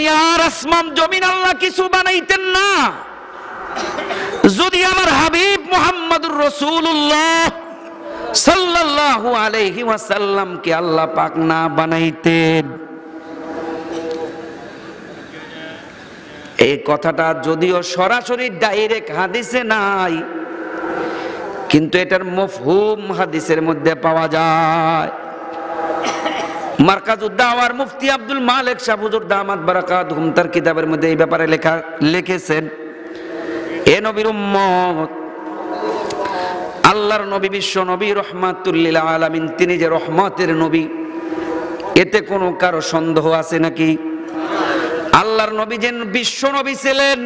দুনিয়ার আসমান জমিন আল্লাহ কিছু বানাইতেন না যদি আমার হাবিব মুহাম্মদুর রাসূলুল্লাহ সাল্লাল্লাহু আলাইহি ওয়াসাল্লামকে আল্লাহ পাক না বানাইতেন। এই কথাটা যদিও সরাসরি ডাইরেক্ট হাদিসে নাই, কিন্তু এটার মফহুম হাদিসের মধ্যে পাওয়া যায়। মারকাজুদ দাওয়ার মুফতি আব্দুল মালিক শাহ হুজুর দামাত বারাকাতুহুম তার কিতাবের মধ্যে এই ব্যাপারে লিখেছেন, এ নবীর উম্মত, আল্লাহর নবী বিশ্ব নবী রহমাতুল লিল আলামিন, তিনি যে রহমতের নবী, এতে কোনো কারো সন্দেহ আছে নাকি? আল্লাহর নবী যে বিশ্ব নবী ছিলেন,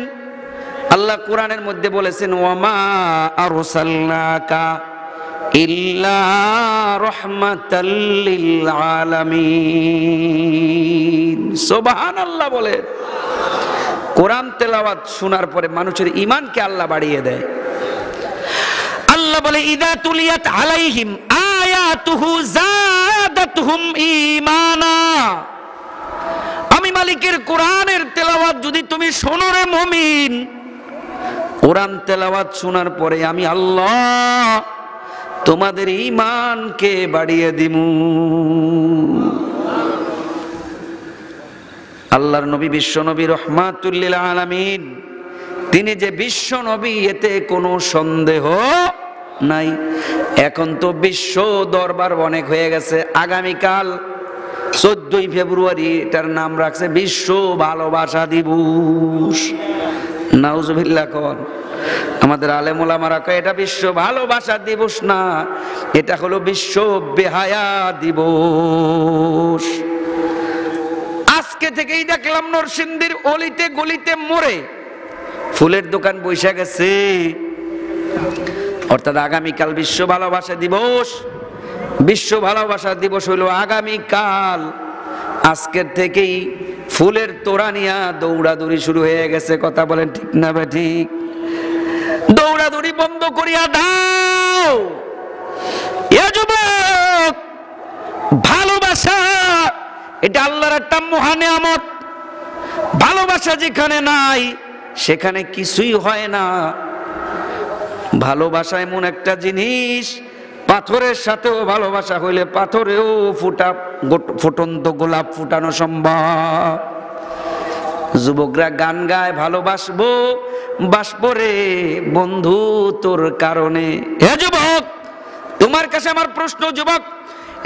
আল্লাহ কোরআনের মধ্যে বলেছেন, ওয়ামা আরসালনাকা ইল্লা রাহমাতাল লিল আলামিন। সুবহানাল্লাহ বলেন। কোরআন তেলাওয়াত শোনার পরে মানুষের ঈমানকে আল্লাহ বাড়িয়ে দেয়। আল্লাহ বলে, ইদা তুলিয়াত আলাইহিম আয়াতুহু যাদাতুহুম ঈমানা। আমি মালিকের কোরআনের তেলাওয়াত যদি তুমি শোনো রে মুমিন, কোরআন তেলাওয়াত শোনার পরে আমি আল্লাহ তোমাদের ঈমানকে বাড়িয়ে দিমু। আল্লাহর নবী বিশ্ব নবী রহমাতুল লিল আলামিন, তিনি যে বিশ্ব নবী এতে কোনো সন্দেহ নাই। এখন তো বিশ্ব দরবার অনেক হয়ে গেছে। আগামীকাল 14ই ফেব্রুয়ারি এটার নাম রাখছে বিশ্ব ভালোবাসা দিবস। নাউজুবিল্লাহ কোন আমাদের আলেম ওলামারা কয় এটা বিশ্ব ভালোবাসা দিবস না, এটা হলো বিশ্ব বেহায়া দিবস। আজকে থেকেই দেখলাম নরসিংদীর অলিতে গলিতে মোড়ে ফুলের দোকান বসে গেছে, অর্থাৎ আগামীকাল বিশ্ব ভালোবাসা দিবস। বিশ্ব ভালোবাসা দিবস হলো আগামীকাল। আজকের থেকেই ফুলের তোড়া নিয়া দৌড়াদৌড়ি শুরু হয়ে গেছে। কথা বলেন ঠিক না বে ঠিক? দৌড়াদৌড়ি বন্ধ করিয়া দাও এ যুবক। ভালোবাসা এটা আল্লাহর একটা মহা নিয়ামত। ভালোবাসা যেখানে নাই সেখানে কিছুই হয় না। ভালোবাসা এমন একটা জিনিস, পাথরের সাথেও ভালোবাসা হইলে পাথরেও ফুটন্ত গোলাপ ফুটানো সম্ভব। যুবকরা গান গায়, ভালোবাসবো বাসবো রে বন্ধু তোর কারণে। হে যুবক, তোমার কাছে আমার প্রশ্ন, যুবক,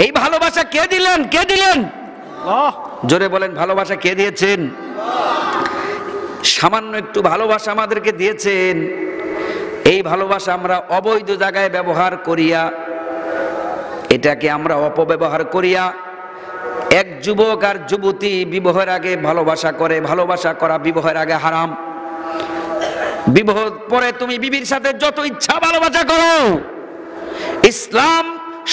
এই ভালোবাসা কে দিলেন? কে দিলেন? জোরে বলেন, ভালোবাসা কে দিয়েছেন? সামান্য একটু ভালোবাসা আমাদেরকে দিয়েছেন। এই ভালোবাসা আমরা অবৈধ জায়গায় ব্যবহার করিয়া, এটাকে আমরা অপব্যবহার করিয়া, এক যুবক আর যুবতী বিবাহের আগে ভালোবাসা করে। ভালোবাসা করা বিবাহের আগে হারাম। বিবাহ পরে তুমি বিবির সাথে যত ইচ্ছা ভালোবাসা করো, ইসলাম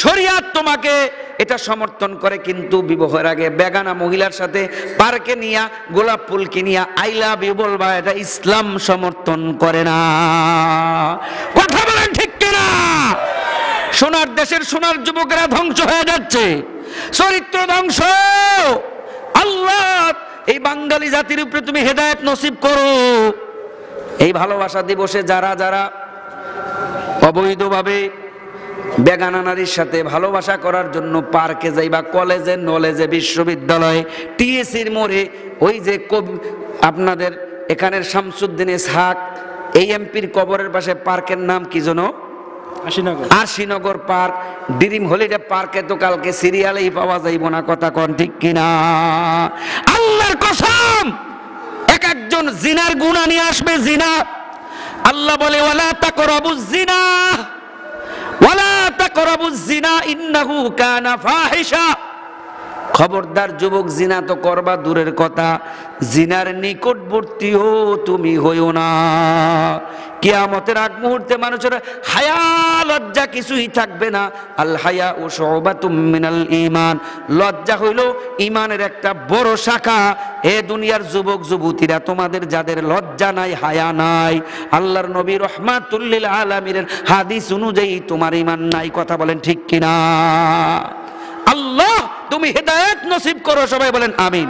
শরিয়াত তোমাকে এটা সমর্থন করে, কিন্তু বিবাহের আগে বেগানা মহিলার সাথে পার্কে নিয়া গোলাপ ফুল কিনিয়া আই লাভ ইউ বলবা, এটা ইসলাম সমর্থন করে না। কথা বলেন ঠিক কিনা? সোনার দেশের সোনার যুবকেরা ধ্বংস হয়ে যাচ্ছে, চরিত্র ধ্বংস। আল্লাহ এই বাঙালি জাতির উপরে তুমি হেদায়েত নসিব করো। এই ভালোবাসা দিবসে যারা যারা অবৈধভাবে বেগানা নারীর সাথে ভালোবাসা করার জন্য পার্কে যাইবা, কলেজে, নলেজে, বিশ্ববিদ্যালয়ে, টিএসির মোড়ে, ওই যে আপনাদের এখানের শামসুদ্দিন ইসহাক এই এমপির কবরের পাশে পার্কের নাম কি যেন? আশিনগর পার্ক, ড্রিম হলিডে পার্কে তো কালকে সিরিয়ালেই পাওয়া যাইব না। কথা কোন ঠিক কিনা? আল্লাহর কসম, এক একজন জিনার গুনাহ নিয়ে আসবে। জিনা, আল্লাহ বলে ওয়ালা তাকরাবুজ জিনা ওয়ালা তাকরাবুজ জিনা ইন্নাহু কানা ফাহিশা। খবরদার যুবক, জিনা তো করবা দূরের কথা, জিনার নিকটবর্তীও তুমি হইও না। কিয়ামতের আগ মুহূর্তে মানুষের হায়া লজ্জা কিছুই থাকবে না। আল হায়া ও শুবাতুম মিনাল ঈমান, লজ্জা হইল ঈমানের একটা বড় শাখা। এ দুনিয়ার যুবক যুবতীরা, তোমাদের যাদের লজ্জা নাই, হায়া নাই, আল্লাহর নবী রাহমাতুল লিল আলামিনের হাদিস অনুযায়ী তোমার ঈমান নাই। কথা বলেন ঠিক কিনা? আল্লাহ তুমি হেদায়েত নসিব করো। সবাই বলেন আমিন।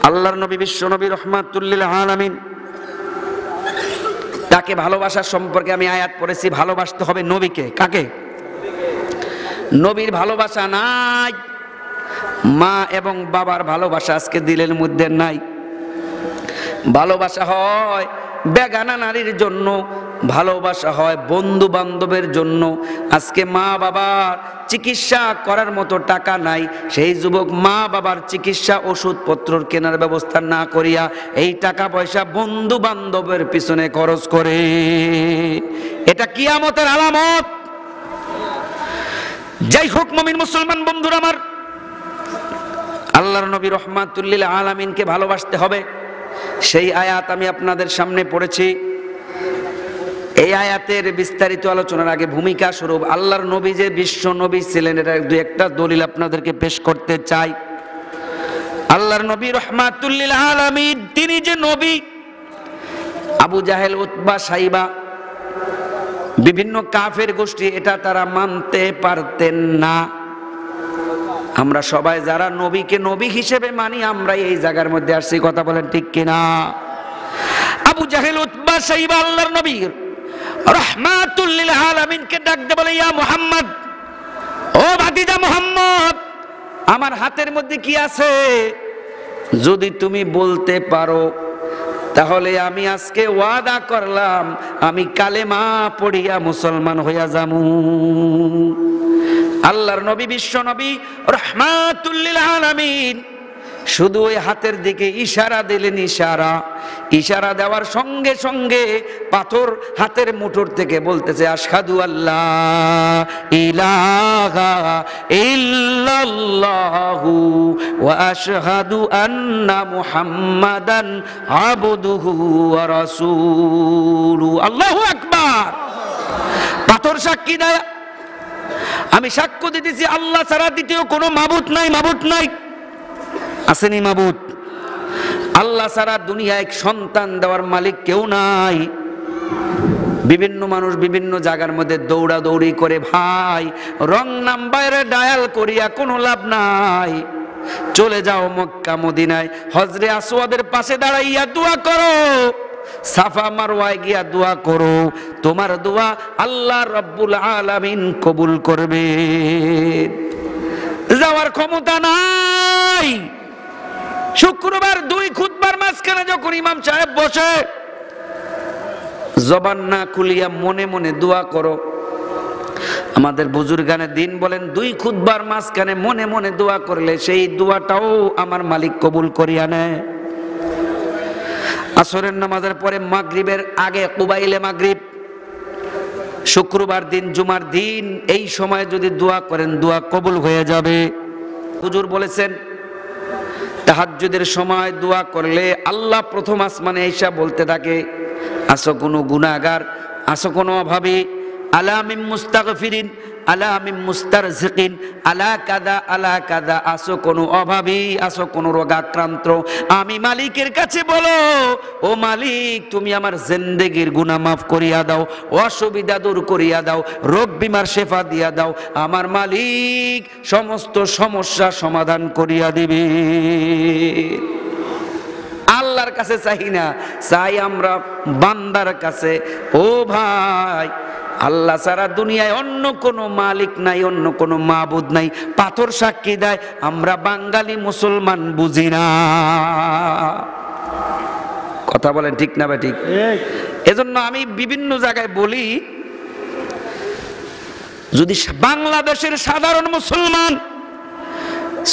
আল্লাহর নবী বিশ্ব নবী রাহমাতুল লিল আলামিন, তাকে ভালোবাসার সম্পর্কে আমি আয়াত পড়েছি। ভালোবাসতে হবে নবীকে। কাকে? নবীর ভালোবাসা নাই, মা এবং বাবার ভালোবাসা আজকে দিলের মধ্যে নাই। ভালোবাসা হয় বেগানা নারীর জন্য, ভালোবাসা হয় বন্ধু বান্ধবের জন্য। আজকে মা বাবার চিকিৎসা করার মতো টাকা নাই, সেই যুবক মা বাবার চিকিৎসা ওষুধপত্র কেনার ব্যবস্থা না করিয়া এই টাকা পয়সা বন্ধু বান্ধবের পিছনে খরচ করে। এটা কিয়ামতের আলামত। যাই হোক মুমিন মুসলমান বন্ধুরা আমার, আল্লাহর নবী রাহমাতুল লিল আলামিনকে ভালোবাসতে হবে। সেই আয়াত আমি আপনাদের সামনে পড়েছি। এই আয়াতের বিস্তারিত আলোচনার আগে ভূমিকা স্বরূপ আল্লাহর নবী যে বিশ্ব নবী ছিলেন, এটা দুই একটা দলিল আপনাদেরকে পেশ করতে চাই। আল্লাহর নবী রাহমাতুল লিল আলামিন তিনি যে নবী, আবু জাহেল, উতবা, সাইবা, বিভিন্ন কাফের গোষ্ঠী এটা তারা মানতে পারতেন না। আমরা সবাই যারা নবীকে নবী হিসেবে মানি, আমরা এই জায়গার মধ্যে আসছি, কথা বলেন ঠিক কিনা? আবু জাহেল, উতবা, সাইবা আল্লাহর নবী রাহমাতুল লিল আলামিনকে ডাকতে বলে, ইয়া মুহাম্মদ, ও ভাতিজা মুহাম্মদ, আমার হাতের মধ্যে কি আছে যদি তুমি বলতে পারো তাহলে আমি আজকে ওয়াদা করলাম আমি কালেমা পড়িয়া মুসলমান হইয়া যামু। আল্লাহর নবী বিশ্ব নবী রাহমাতুল লিল আলামিন শুধু ওই হাতের দিকে ইশারা দিলেন। ইশারা দেওয়ার সঙ্গে সঙ্গে পাথর হাতের মুঠোর থেকে বলতেছে, আশহাদু আল্লাহ ইলাহা ইল্লাল্লাহু ওয়া আশহাদু আন্না মুহাম্মাদান আবদুহু ওয়া রাসূলুহু। আল্লাহু আকবার। পাথর সাক্ষী দেয়, আমি সাক্ষ্য দিতেছি আল্লাহ ছাড়া দ্বিতীয় কোনো মাবুদ নাই। মাবুদ নাই, আসেনি মাবুদ? আল্লাহ ছাড়া দুনিয়ায় সন্তান দেওয়ার মালিক কেউ নাই। বিভিন্ন মানুষ বিভিন্ন জায়গার মধ্যে দৌড়াদৌড়ি করে, ভাই রং নাম্বারে ডায়াল করিয়া কোনো লাভ নাই। চলে যাও মক্কা মদিনায়, হজরে আসওয়াদের পাশে দাঁড়াইয়া দোয়া করো, সাফা মারওয়ায় গিয়া দোয়া করো, তোমার দোয়া আল্লাহ রব্বুল আলামিন কবুল করবে। যাওয়ার ক্ষমতা নাই। শুক্রবার দুই খুতবার মাঝখানে যখন ইমাম সাহেব বসে, জবান না খুলিয়া মনে মনে দোয়া করো। আমাদের বুজুর্গানে দিন বলেন, দুই খুতবার মাঝখানে মনে মনে দোয়া করলে সেই দোয়াটাও আমার মালিক কবুল করিয়া নেয়। আসরের নামাজের পরে মাগরিবের আগে কুবাইলে মাগরিব, শুক্রবার দিন, জুমার দিন, এই সময় যদি দোয়া করেন দোয়া কবুল হয়ে যাবে। হুজুর বলেছেন তাহাজ্জুদের সময় দোয়া করলে আল্লাহ প্রথম আসমানে এসে বলতে থাকে, আসো কোনো গুনাহগার, আসো কোনো অভাবী, আলা মিন মুস্তাগফিরিন, আলা মিন মুস্তারজিকিন, আলা কাদা আলা কাদা, আসো কোনো অভাবী, আসো কোনো রোগাক্রান্ত, আমি মালিকের কাছে বলো, ও মালিক তুমি আমার জিন্দেগির গুনাহ মাফ করিয়া দাও, অসুবিধা দূর করিয়া দাও, রোগ বিমার শেফা দিয়া দাও, আমার মালিক সমস্ত সমস্যা সমাধান করিয়া দিবে। আল্লাহর কাছে চাই না, চাই আমরা বান্দার কাছে। ও ভাই, আল্লাহ ছাড়া দুনিয়ায় অন্য কোনো মালিক নাই, অন্য কোনো মাবুদ নাই। পাথর সাক্ষী দেয়, আমরা বাঙালি মুসলমান বুঝি না। কথা বলেন ঠিক না? ঠিক। এজন্য আমি বিভিন্ন জায়গায় বলি, যদি বাংলাদেশের সাধারণ মুসলমান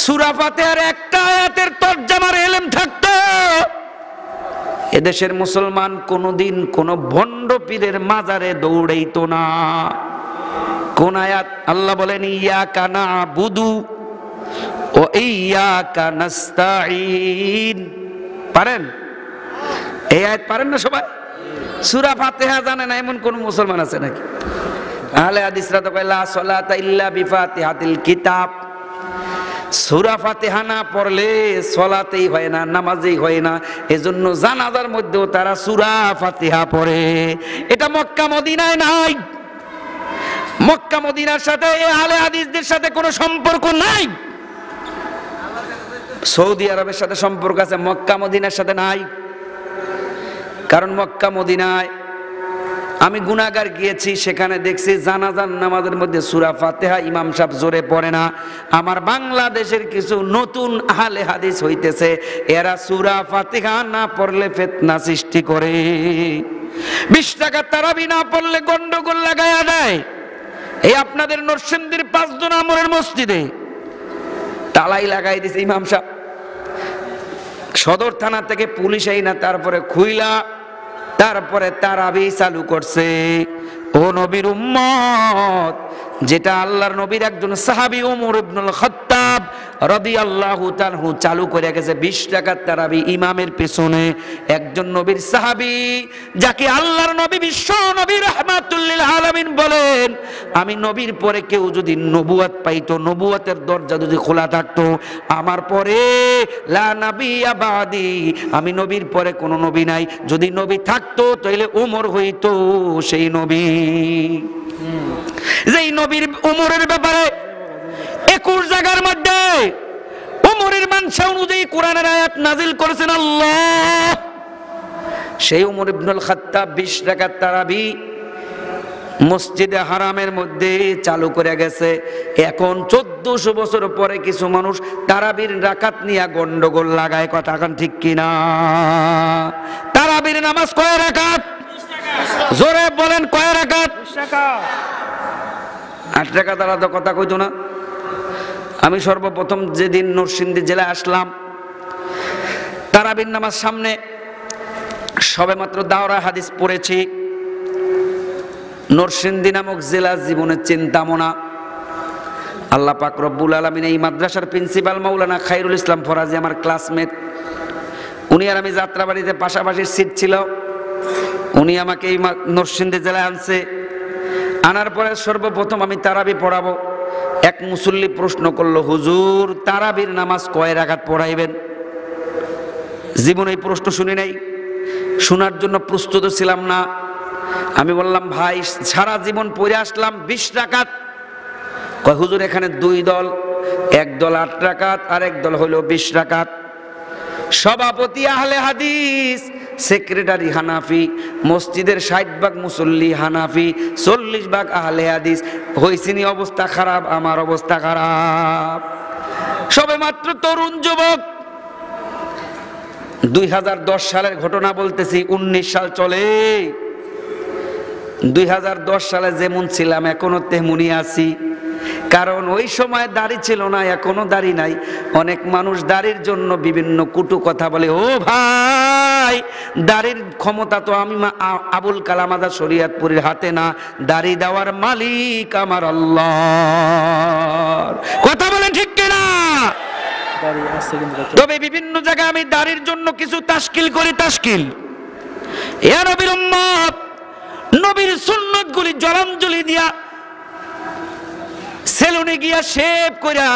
সূরা ফাতিহার একটা আয়াতের তরজমার ইলম থাকতো, এদেশের মুসলমান কোনদিন কোন ভণ্ড পীরের মাজারে দৌড়াইতো না। কোন আয়াত? আল্লাহ বলেন, ইয়াকা না'বুদু ওয়া ইয়াকা নাস্তাঈন। পারেন? এই আয়াত পারেন না সবাই? সূরা ফাতিহা জানে না এমন কোন মুসলমান আছে নাকি? আহলে হাদিসরা তো কয় লা সালাতা ইল্লা বিফাতিহাতিল কিতাব। সূরা ফাতিহা না পড়লে সালাতেই হয় না, নামাজেই হয় না। এজন্য জানাজার মধ্যেও তারা সূরা ফাতিহা পড়ে। এটা মক্কা মদিনায় নাই। মক্কা মদিনার সাথে এই আহলে হাদিসদের সাথে কোনো সম্পর্ক নাই। সৌদি আরবের সাথে সম্পর্ক আছে, মক্কা মদিনার সাথে নাই। কারণ মক্কা মদিনায় আমি গুনাহগার গিয়েছি, সেখানে দেখছি জানাজার নামাজের মধ্যে সূরা ফাতিহা ইমাম সাহেব জোরে পড়ে না। আমার বাংলাদেশের কিছু নতুন আহলে হাদিস হইতেছে, এরা সূরা ফাতিহা না পড়লে ফিতনা সৃষ্টি করে, 20 টাকা তারাবি না পড়লে গন্ডগোল লাগায়া দেয়। এই আপনাদের নরসিংদীর 5 নম্বরের মসজিদে তালাই লাগাই দিছে ইমাম সাহেব, সদর থানা থেকে পুলিশ এই না, তারপরে খুইলা তারপরে তারাবি চালু করছে। ও নবীর উম্মত, যেটা আল্লাহর নবীর একজন সাহাবী ওমর ইবনুল খাত্তাব রাদিয়াল্লাহু তাআলা চালু করে গেছে 20 টাকার তারাবি ইমামের পেছনে। একজন নবীর সাহাবী যাকে আল্লাহর নবী বিশ্ব নবী রাহমাতুল লিল আলামিন বলেন, আমি নবীর পরে কেউ যদি নবুয়ত পাইতো, নবুয়তের দরজা যদি খোলা থাকতো আমার পরে, লা নাবিয়্যা বাদি, আমি নবীর পরে কোনো নবী নাই, যদি নবী থাকতো তাহলে ওমর হইতো সেই নবী। যেই নবীর ওমরের ব্যাপারে 21 জায়গার মধ্যে ওমরের মানসা অনুযায়ী কোরআনের আয়াত নাজিল করেছেন আল্লাহ, সেই ওমর ইবনুল খাত্তাব 20 রাকাত তারাবি মসজিদে হারামের মধ্যে চালু করে গেছে। এখন 1400 বছর পরে কিছু মানুষ তারাবির রাকাত নিয়ে গন্ডগোল লাগায়, কথা এখন ঠিক কিনা? তারাবির নামাজ কয় রাকাত? জোরে বলেন, কয় রাকাত? 8 রাকাত। আলাদা কথা কইতো না। আমি সর্বপ্রথম যেদিন নরসিংদী জেলায় আসলাম, তারাবির নামাজ সামনে সবেমাত্র দাওরা হাদিস পড়েছি। নরসিংদী নামক জেলা জীবনে চিন্তামো না। আল্লাহ পাক রব্বুল আলামিন এই মাদ্রাসার প্রিন্সিপাল মাওলানা খায়রুল ইসলাম ফরাজি আমার ক্লাসমেট, উনি আর আমি যাত্রাবাড়িতে পাশাপাশি সিট ছিল। উনি আমাকে এই নরসিংদী জেলায় আনছে। আনার পরে সর্বপ্রথম আমি তারাবি পড়াবো। এক মুসল্লি প্রশ্ন করলো, হুজুর তারাবির নামাজ কয় রাকাত পড়াইবেন? জীবনে এই প্রশ্ন শুনি নাই, শোনার জন্য প্রস্তুত ছিলাম না। আমি বললাম, ভাই সারা জীবন পড়ে আসলাম 20 রাকাত। কয় হুজুর এখানে 2 দল, এক দল 8 রাকাত আর এক দল হলো 20 রাকাত। সভাপতি আহলে হাদিস, সেক্রেটারি হানাফি, মসজিদের 60 ভাগ মুসল্লি হানাফি, 40 ভাগ আহলে হাদিস। হইছিনি অবস্থা খারাপ, আমার অবস্থা খারাপ। সবে মাত্র তরুণ যুবক, 2010 সালের ঘটনা বলতেছি, 19 সাল চলে। 2010 সালে যেমন ছিলাম এখনো তেমনই আছি। কারণ ওই সময় দাড়ি ছিল না, এখনো দাড়ি নাই। অনেক মানুষ দাড়ির জন্য বিভিন্ন কটু কথা বলে। ও ভাই, দাড়ির ক্ষমতা তো আমি আবুল কালাম আজাদ শরীয়তপুরীর হাতে না, দাড়ি দেওয়ার মালিক আমার আল্লাহ। কথা বলেন ঠিক কিনা? তবে বিভিন্ন জায়গায় আমি দাড়ির জন্য কিছু তাশকিল করি। তাশকিল এ নবীর উম্মত, নবীর সুন্নতগুলি জলাঞ্জলি দিয়া সেলুনে গিয়া শেভ কইরা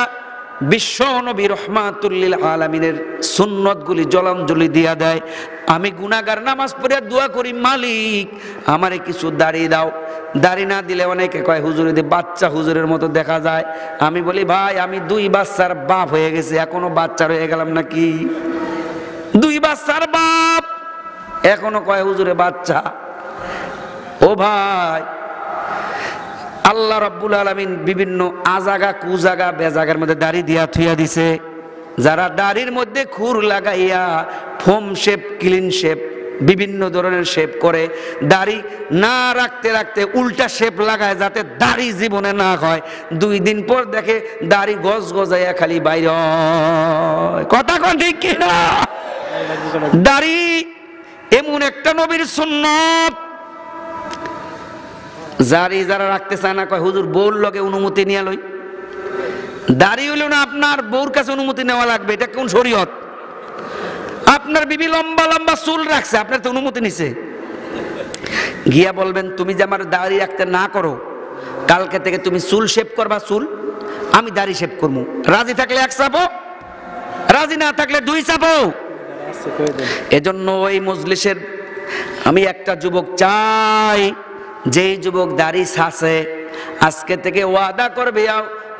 বিশ্ব নবী রাহমাতুল লিল আলামিনের সুন্নতগুলি জলাঞ্জলি দিয়া দেয়। আমি গুনাহগার নামাজ পড়ে দোয়া করি, মালিক আমারে কিছু দাড়ি দাও। দাড়ি না দিলে অনেকে কয় হুজুর যদি বাচ্চা হুজুরের মতো দেখা যায়। আমি বলি, ভাই আমি 2 বাচ্চার বাপ হয়ে গেছি, এখনো বাচ্চা রয়ে গেলাম নাকি? 2 বাচ্চার বাপ, এখনো কয় হুজুরে বাচ্চা। ও ভাই, আল্লাহ রাব্বুল আলামিন বিভিন্ন আজাগা কুজাগা বেজাগার মধ্যে দাড়ি দিয়া থুইয়া দিছে। যারা দাড়ির মধ্যে খুর লাগাইয়া ফোম শেপ, ক্লিন শেপ, বিভিন্ন ধরনের শেপ করে, দাড়ি না রাখতে রাখতে উল্টা শেপ লাগায় যাতে দাড়ি জীবনে না হয়। 2 দিন পর দেখে দাড়ি গজ গজাইয়া খালি বাইর হয়। কথা কোন ঠিক কিনা? দাড়ি এমন একটা নবীর সুন্নত, যারা রাখতে চায় না কয় হুজুর বউর লগে অনুমতি নিয়ে লই। দাড়ি হইল না আপনার বউর কাছে অনুমতি নেওয়া লাগবে, এটা কোন শরীয়ত? আপনার বিবি লম্বা লম্বা চুল রাখছে, আপনার তো অনুমতি নিছে। গিয়া বলবেন, তুমি যে আমার দাড়ি রাখতে না করো, কালকে থেকে তুমি চুল শেভ করবা, চুল আমি দাড়ি শেভ করবো। রাজি থাকলে 1 চাপো, রাজি না থাকলে 2 চাপো। এজন্য ওই মজলিসের আমি একটা যুবক চাই, যেই যুবক দাড়ি ছাছে আজকে থেকে ওয়াদা করবে,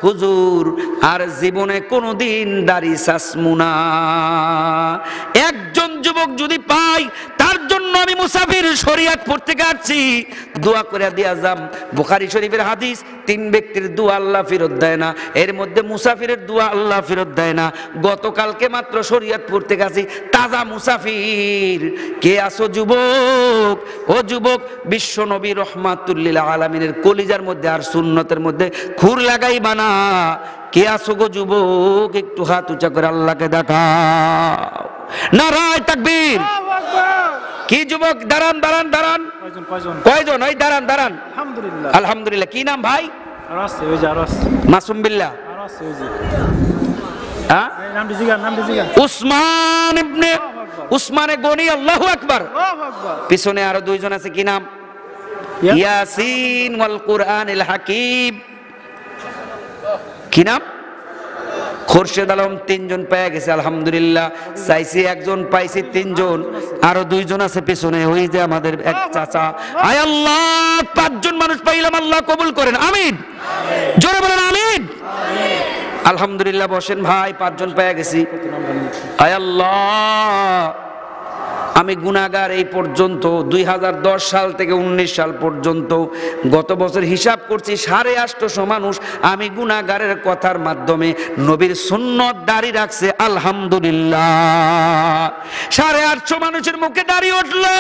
হুজুর আর জীবনে কোনোদিন দাড়ি চাসমু না। একজন যুবক যদি পাই তার জন্য আমি মুসাফির শরীয়ত পড়তে আসছি, দোয়া করে দিয়া যাম। বুখারী শরীফের হাদিস, 3 ব্যক্তির দোয়া আল্লাহ ফেরত দেয় না, এর মধ্যে মুসাফিরের দোয়া আল্লাহ ফেরত দেয় না। গতকালকে মাত্র শরীয়ত পড়তে গেছি, তাজা মুসাফির। কে আসো যুবক? ও যুবক, বিশ্ব নবী রহমাতুল লিল আলামিনের কলিজার মধ্যে আর সুন্নতের মধ্যে খুর লাগাইবা না। কে আসো গো যুবক? একটু হাত উঁচা করে আল্লাহকে দেখাও। নারায়ে তাকবীর। কি যুবক? দাঁড়ান দাঁড়ান দাঁড়ান। কয়জন? ওই দাঁড়ান দাঁড়ান। আলহামদুলিল্লাহ। আলহামদুলিল্লাহ। কি নাম ভাই? মাসুম বিল্লাহ। উসমান ইবনে উসমানে গনি। আল্লাহু আকবার। পিছনে আরো 2 জন আছে, কি নাম? ইয়াসিন ওয়াল কুরআনিল হাকিম। কি নাম? খোরশেদ আলম। 3 জন পেয়ে গেছে, আলহামদুলিল্লাহ। চাইছি 1 জন, পাইছি 3 জন, আরো 2 জন আছে পেছনে, ওই যে আমাদের এক চাচা। আয় আল্লাহ, 5 জন মানুষ পাইলাম, আল্লাহ কবুল করেন, আমিন। জোরে বলেন আমিন। আলহামদুলিল্লাহ। বসেন ভাই, 5 জন পেয়ে গেছি। আয় আল্লাহ, আমি গুনাহগার। এই পর্যন্ত 2010 সাল থেকে 19 সাল পর্যন্ত গত বছর হিসাব করছি 850 মানুষ আমি গুনাহগারের কথার মাধ্যমে নবীর সুন্নত দাড়ি রাখছে, আলহামদুলিল্লাহ। 850 মানুষের মুখে দাড়ি উঠলো,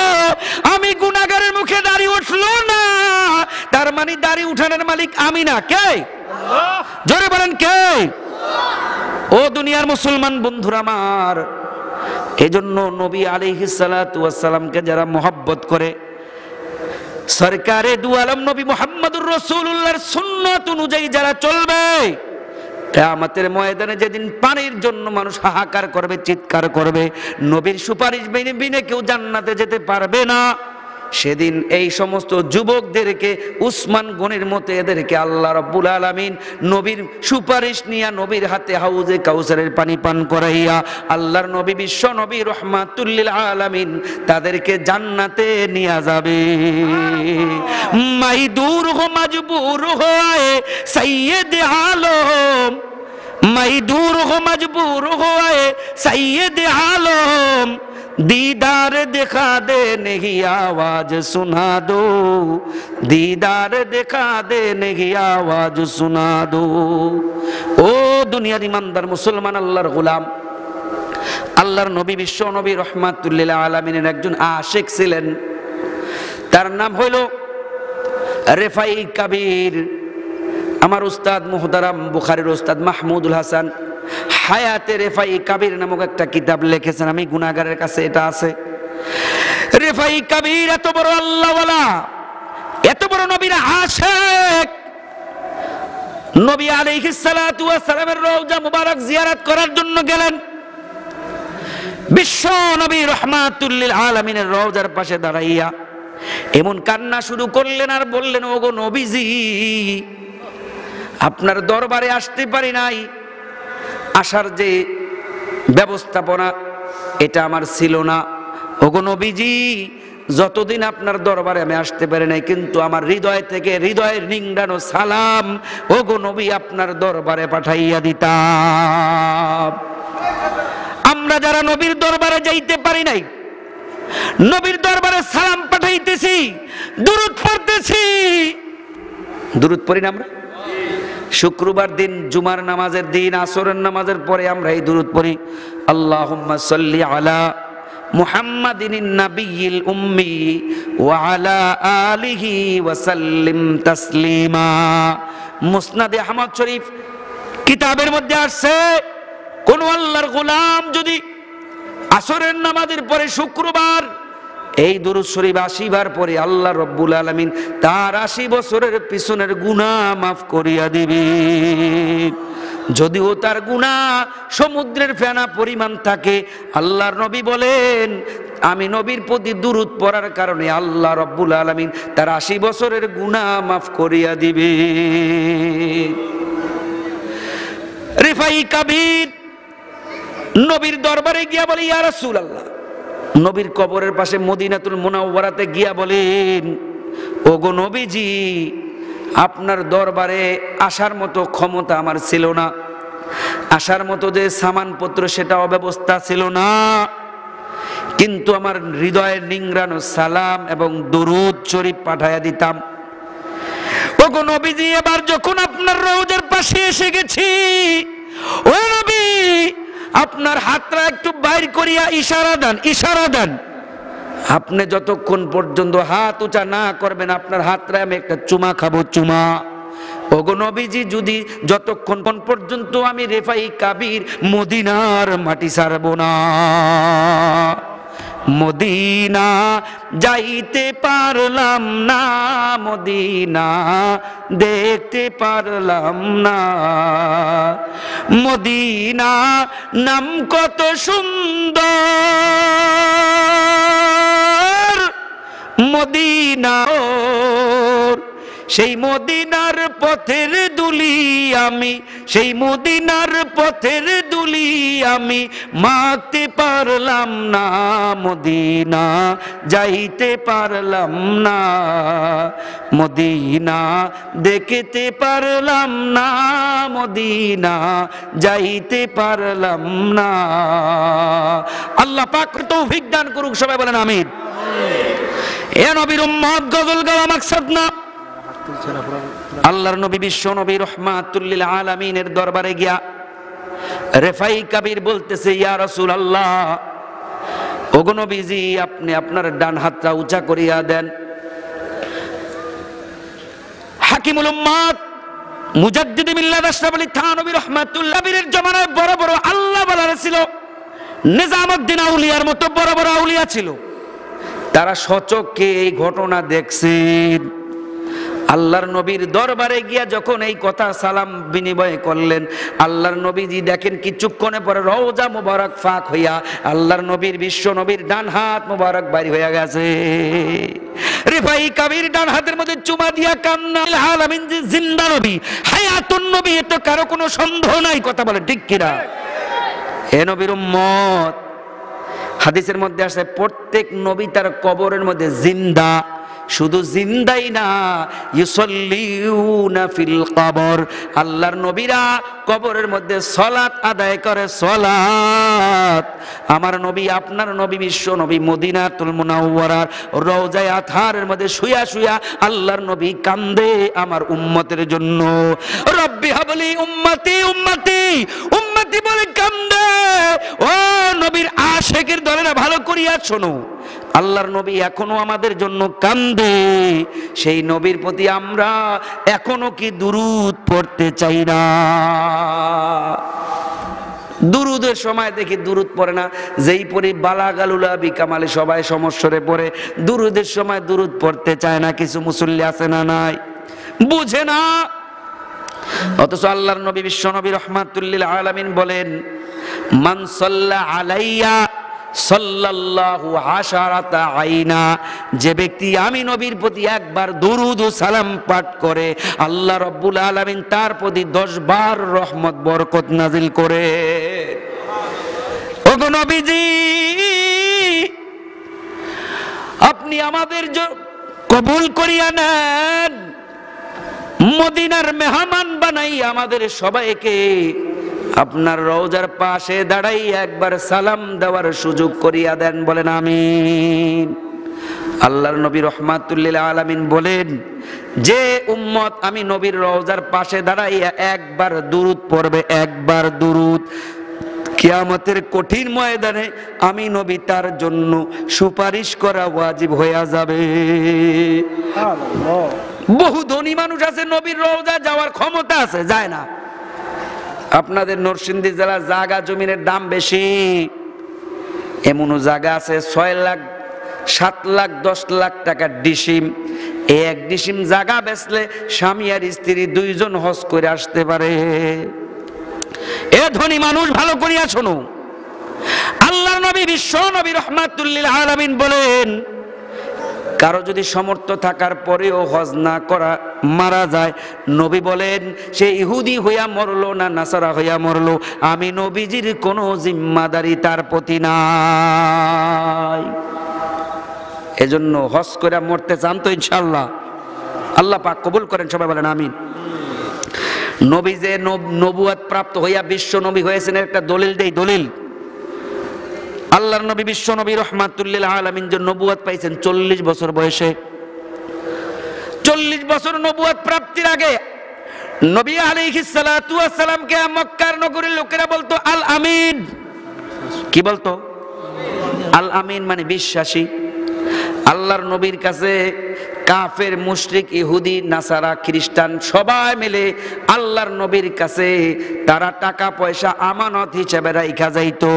আমি গুনাহগারের মুখে দাড়ি উঠলো না। তার মানে দাড়ি উঠানোর মালিক আমি না, কে? আল্লাহ। জোরে বলেন কে? ও দুনিয়ার মুসলমান বন্ধুরা আমার, এজন্য নবী আলাইহিস সালাতু ওয়াস সালামকে যারা মহব্বত করে, সরকারে দু আলম নবী মুহাম্মদুর রাসূলুল্লাহর সুন্নাত অনুযায়ী যারা চলবে, কিয়ামতের ময়দানে যেদিন পানির জন্য মানুষ হাহাকার করবে, চিৎকার করবে, নবীর সুপারিশ বিনে কেউ জান্নাতে যেতে পারবে না, সেদিন এই সমস্ত যুবকদেরকে উসমান গনির মতো এদেরকে আল্লাহ রাব্বুল আলামিন নবীর সুপারিশ নিয়ে নবীর হাতে হাউজে কাউসারের পানি পান করাইয়া আল্লাহর নবী বিশ্ব নবী রহমাতুল লিল আলামিন তাদেরকে জান্নাতে নিয়ে যাবে। মাইদুর হো মজবুর হয় সৈয়দ আলম, মাইদুর হো মজবুর হয় সৈয়দ আলম, दीदार दिखा दे नहीं आवाज सुना दो, दीदार दिखा दे नहीं आवाज सुना दो। ओ दुनियार ईमानदार मुसलमान আল্লাহর গোলাম, আল্লাহর নবী বিশ্ব নবী রহমাতুল লিল আলামিনের একজন আশিক ছিলেন, তার নাম হইল রেফাই কবির। আমার উস্তাদ মুহতারাম বুখারীর উস্তাদ মাহমুদুল হাসান হায়াতে রেফাই কবির নামক একটা কিতাব লিখেছেন, আমি গুনাহগারের কাছে এটা আছে। রেফাই কবির এত বড় আল্লাহওয়ালা, এত বড় নবীর আশিক, নবী আলাইহিস সালাতু ওয়াস সালামের রওজা মুবারক জিয়ারত করার জন্য গেলেন। বিশ্ব নবী রহমাতুল লিল আলামিনের রওজার পাশে দাঁড়াইয়া এমন কান্না শুরু করলেন আর বললেন, ওগো নবীজি, আপনার দরবারে আসতে পারি নাই, আসার যে ব্যবস্থাপনা এটা আমার ছিল না। ওগো নবীজি, যতদিন আপনার দরবারে আমি আসতে পারি নাই, কিন্তু আমার হৃদয় থেকে হৃদয়ের নিংড়ানো সালাম ওগো নবী আপনার দরবারে পাঠাইয়া দিতাম। আমরা যারা নবীর দরবারে যাইতে পারি নাই, নবীর দরবারে সালাম পাঠাইতেছি, দুরূদ পড়তেছি। দুরূদ পড়ি না আমরা? শুক্রবার দিন, জুমার নামাজের দিন, আসরের নামাজের পরে আমরা এই দুরূদ পড়ি, আল্লাহুম্মা সাল্লি আলা মুহাম্মাদিন নাবিয়্যিল উম্মি ওয়া আলা আলিহি ওয়া সাল্লিম তাসলিমা। মুসনাদে আহমদ শরীফ কিতাবের মধ্যে আসছে, কোন আল্লাহর গোলাম যদি আসরের নামাজের পরে শুক্রবার এই দুরূদ শরীফ 80 বার পরে আল্লাহ রাব্বুল আলামিন তার 80 বছরের পিছনের গুনাহ মাফ করিয়া দিবে। যদিও তার গুনাহ সমুদ্রের ফেনা পরিমাণ থাকে, আল্লাহর নবী বলেন আমি নবীর প্রতি দুরূদ পড়ার কারণে আল্লাহ রাব্বুল আলামিন তার 80 বছরের গুনাহ মাফ করিয়া দিবে। রিফাই কবির নবীর দরবারে গিয়া বলে, ইয়া রাসূলুল্লাহ, নবীর কবরের পাশে মদিনাতুল মুনাওয়ারাতে গিয়া বলেন, ওগো নবীজি, আপনার দরবারে আসার মতো ক্ষমতা আমার ছিল না, আসার মতো যে সামানপত্র সেটা অব্যবস্থা ছিল না, কিন্তু আমার হৃদয়ের নিংড়ানো সালাম এবং দুরূদ শরীফ পাঠায়া দিতাম। ওগো নবীজি, এবার যখন আপনার রওজার পাশে এসে গেছি, ও নবী আপনার হাতটা একটু বাইর করিয়া ইশারা দেন, ইশারা দেন। আপনি যতক্ষণ পর্যন্ত হাত উঁচা না করবেন আপনার হাতটা আমি একটা চুমা খাবো, চুমা। ওগো নবীজি, যদি যতক্ষণ পর্যন্ত আমি রেফাই কাবির মদিনার মাটি ছাড়বো না, মদিনা যাইতে পারলাম না, মদিনা দেখতে পারলাম না। মদিনা নাম কত সুন্দর, মদিনা সেই মদিনার পথের দুলি আমি, সেই মদিনার পথের দুলি আমি মাখতে পারলাম না, মদিনা যাইতে পারলাম না, মদিনা দেখতে পারলাম না, মদিনা যাইতে পারলাম না। আল্লাহ পাক তৌফিক দান করুক, সবাই বলেন আমিন। এ নবীর উম্মত, গজল গাওয়া মাকসাদ না। আল্লাহর নবী বিশ্ব নবী রহমাতুল লিল আলামিনের দরবারে গিয়া রেফাই কাবির বলতেছে, ইয়া রাসূলুল্লাহ, ওগো নবীজি আপনি আপনার ডান হাতটা উঁচা করিয়া দেন। হাকিমুল উম্মাত মুজাদ্দিদ মিল্লাত আশরাফ আলী থানভী রাহমাতুল্লাহ আলাইহির জামানায় বড় বড় আল্লাহ ওয়ালা ছিল, নিজামউদ্দিন আউলিয়ার মতো বড় বড় আউলিয়া ছিল। তারা সচক্ষে এই ঘটনা দেখছেন। আল্লাহর নবীর দরবারে গিয়া যখন এই কথা সালাম বিনিময় করলেন, আল্লাহর নবীজি দেখেন কিছুক্ষণে পরে রওজা মুবারক ফাঁক হইয়া আল্লাহর নবীর বিশ্ব নবীর ডান হাত মুবারক বাইর হইয়া গেছে। রিফাই কাবির ডান হাতের মধ্যে চুমা দিয়া কান্না, আলামিন যে জিন্দা নবী, হায়াতুন নবী, এ তো কারো কোনো সন্দেহ নাই। কথা বলে ঠিক কিনা? এ নবীর উম্মত, হাদিসের মধ্যে আসে প্রত্যেক নবী তার কবরের মধ্যে জিন্দা, শুধু জিন্দাই না, ইউসাল্লিউনা ফিল কবর, আল্লাহর নবীরা কবরের মধ্যে সালাত আদায় করে, সালাত। আমার নবী, আপনার নবী বিশ্ব নবী মদিনাতুল মুনাওয়ারার রওজায়ে আতহারের মধ্যে শুয়া শুয়া আল্লাহর নবী কান্দে আমার উম্মতের জন্য। রব্বি হাবলি উম্মতি উম্মতি উম্মতি বলে কান্দে। ও নবীর আশিকের দলেরা ভালো করিয়া শোনো, আল্লাহর নবী এখনো আমাদের জন্য কান্দে। সেই নবীর প্রতি আমরা এখনো কি দুরূদ পড়তে চাই না? দুরূদের সময় দেখি দুরূদ পড়ে না, যেই পড়ি বালাগালুলা বিকামালে সবাই সমস্যরে পড়ে, দুরূদের সময় দুরূদ পড়তে চায় না। কিছু মুসল্লি আছে না নাই, বুঝে না। অথচ আল্লাহর নবী বিশ্ব নবী রাহমাতুল লিল আলামিন বলেন, মান সাল্লা আলাইয়া সাল্লাল্লাহু আশারাতা আইনা, যে ব্যক্তি আমি নবীর প্রতি একবার দুরূদ ও সালাম পাঠ করে আল্লাহ রাব্বুল আলামিন তার প্রতি 10 বার রহমত বরকত নাজিল করে। ওগো নবীজি, আপনি আমাদের কবুল করিয়া নেন, মদিনার মেহমান বানাই আমাদের সবাইকে আপনার রওজার পাশে দাঁড়াই একবার সালাম দেওয়ার সুযোগ করিয়া দেন, বলেন আমিন। আল্লাহর নবী রাহমাতুল লিল আলামিন বলেন, যে উম্মত আমি নবীর রওজার পাশে দাঁড়াইয়া একবার দুরূদ পড়বে, একবার দুরূদ, কিয়ামতের কঠিন ময়দানে আমি নবী তার জন্য সুপারিশ করা ওয়াজিব হইয়া যাবে। বহু ধনী মানুষ আছে, নবীর রওজা যাওয়ার ক্ষমতা আছে, যায় না। আপনাদের নরসিংদী জেলার জায়গা জমিনের দাম বেশি, এমনও জায়গা আছে 6 লাখ 7 লাখ 10 লাখ টাকা ডিসিম। এক ডিসিম জায়গা বেচলে স্বামী আর স্ত্রী 2 জন হজ করে আসতে পারে। এ ধনী মানুষ ভালো করিয়া শোনো, আল্লাহর নবী বিশ্ব নবী রাহমাতুল লিল আলামিন বলেন, কারো যদি সামর্থ্য থাকার পরেও হজ না করা মারা যায়, নবী বলেন সে ইহুদি হইয়া মরলো না নাসারা হইয়া মরলো, আমি নবীজির কোনো জিম্মাদারি তার প্রতি নাই। এজন্য হজ করে মরতে চান তো ইনশাআল্লাহ? আল্লাহ পাক কবুল করেন, সবাই বলেন আমিন। নবী যে নবুয়ত প্রাপ্ত হইয়া বিশ্ব নবী হয়েছেন একটা দলিল দেই, দলিল। আল্লাহর নবী বিশ্ব নবী রহমাতুল্লিল আলামিন যে নবুয়ত পাইছেন 40 বছর বয়সে। 40 বছর নবুয়ত প্রাপ্তির আগে নবী আলাইহিস সালাতু ওয়াস সালামকে মক্কার নগরীর লোকেরা বলতো আল আমিন। কি বলতো? আল আমিন মানে বিশ্বাসী। আল্লাহর নবীর কাছে কাফের, মুশরিক, ইহুদি, নাসারা, খ্রিস্টান সবাই মিলে আল্লাহর নবীর কাছে তারা টাকা পয়সা আমানত হিসেবে রাইখা যাইতো।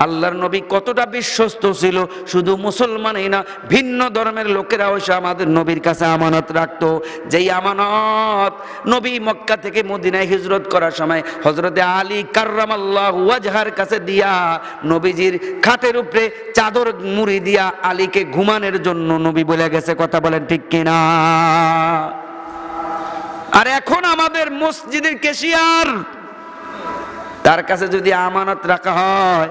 আল্লাহর নবী কতটা বিশ্বস্ত ছিল, শুধু মুসলমানই না, ভিন্ন ধর্মের লোকেরাও এসে আমাদের নবীর কাছে আমানত রাখতো। যেই আমানত নবী মক্কা থেকে মদিনায় হিজরত করার সময় হযরতে আলী কাররামাল্লাহু ওয়াজহার কাছে দিয়া নবীজির খাটের উপরে চাদর মুড়ি দিয়া আলীকে ঘুমানোর জন্য নবী বলে গেছে। কথা বলেন ঠিক কিনা? আর এখন আমাদের মসজিদের ক্যাশিয়ার, তার কাছে যদি আমানত রাখা হয়,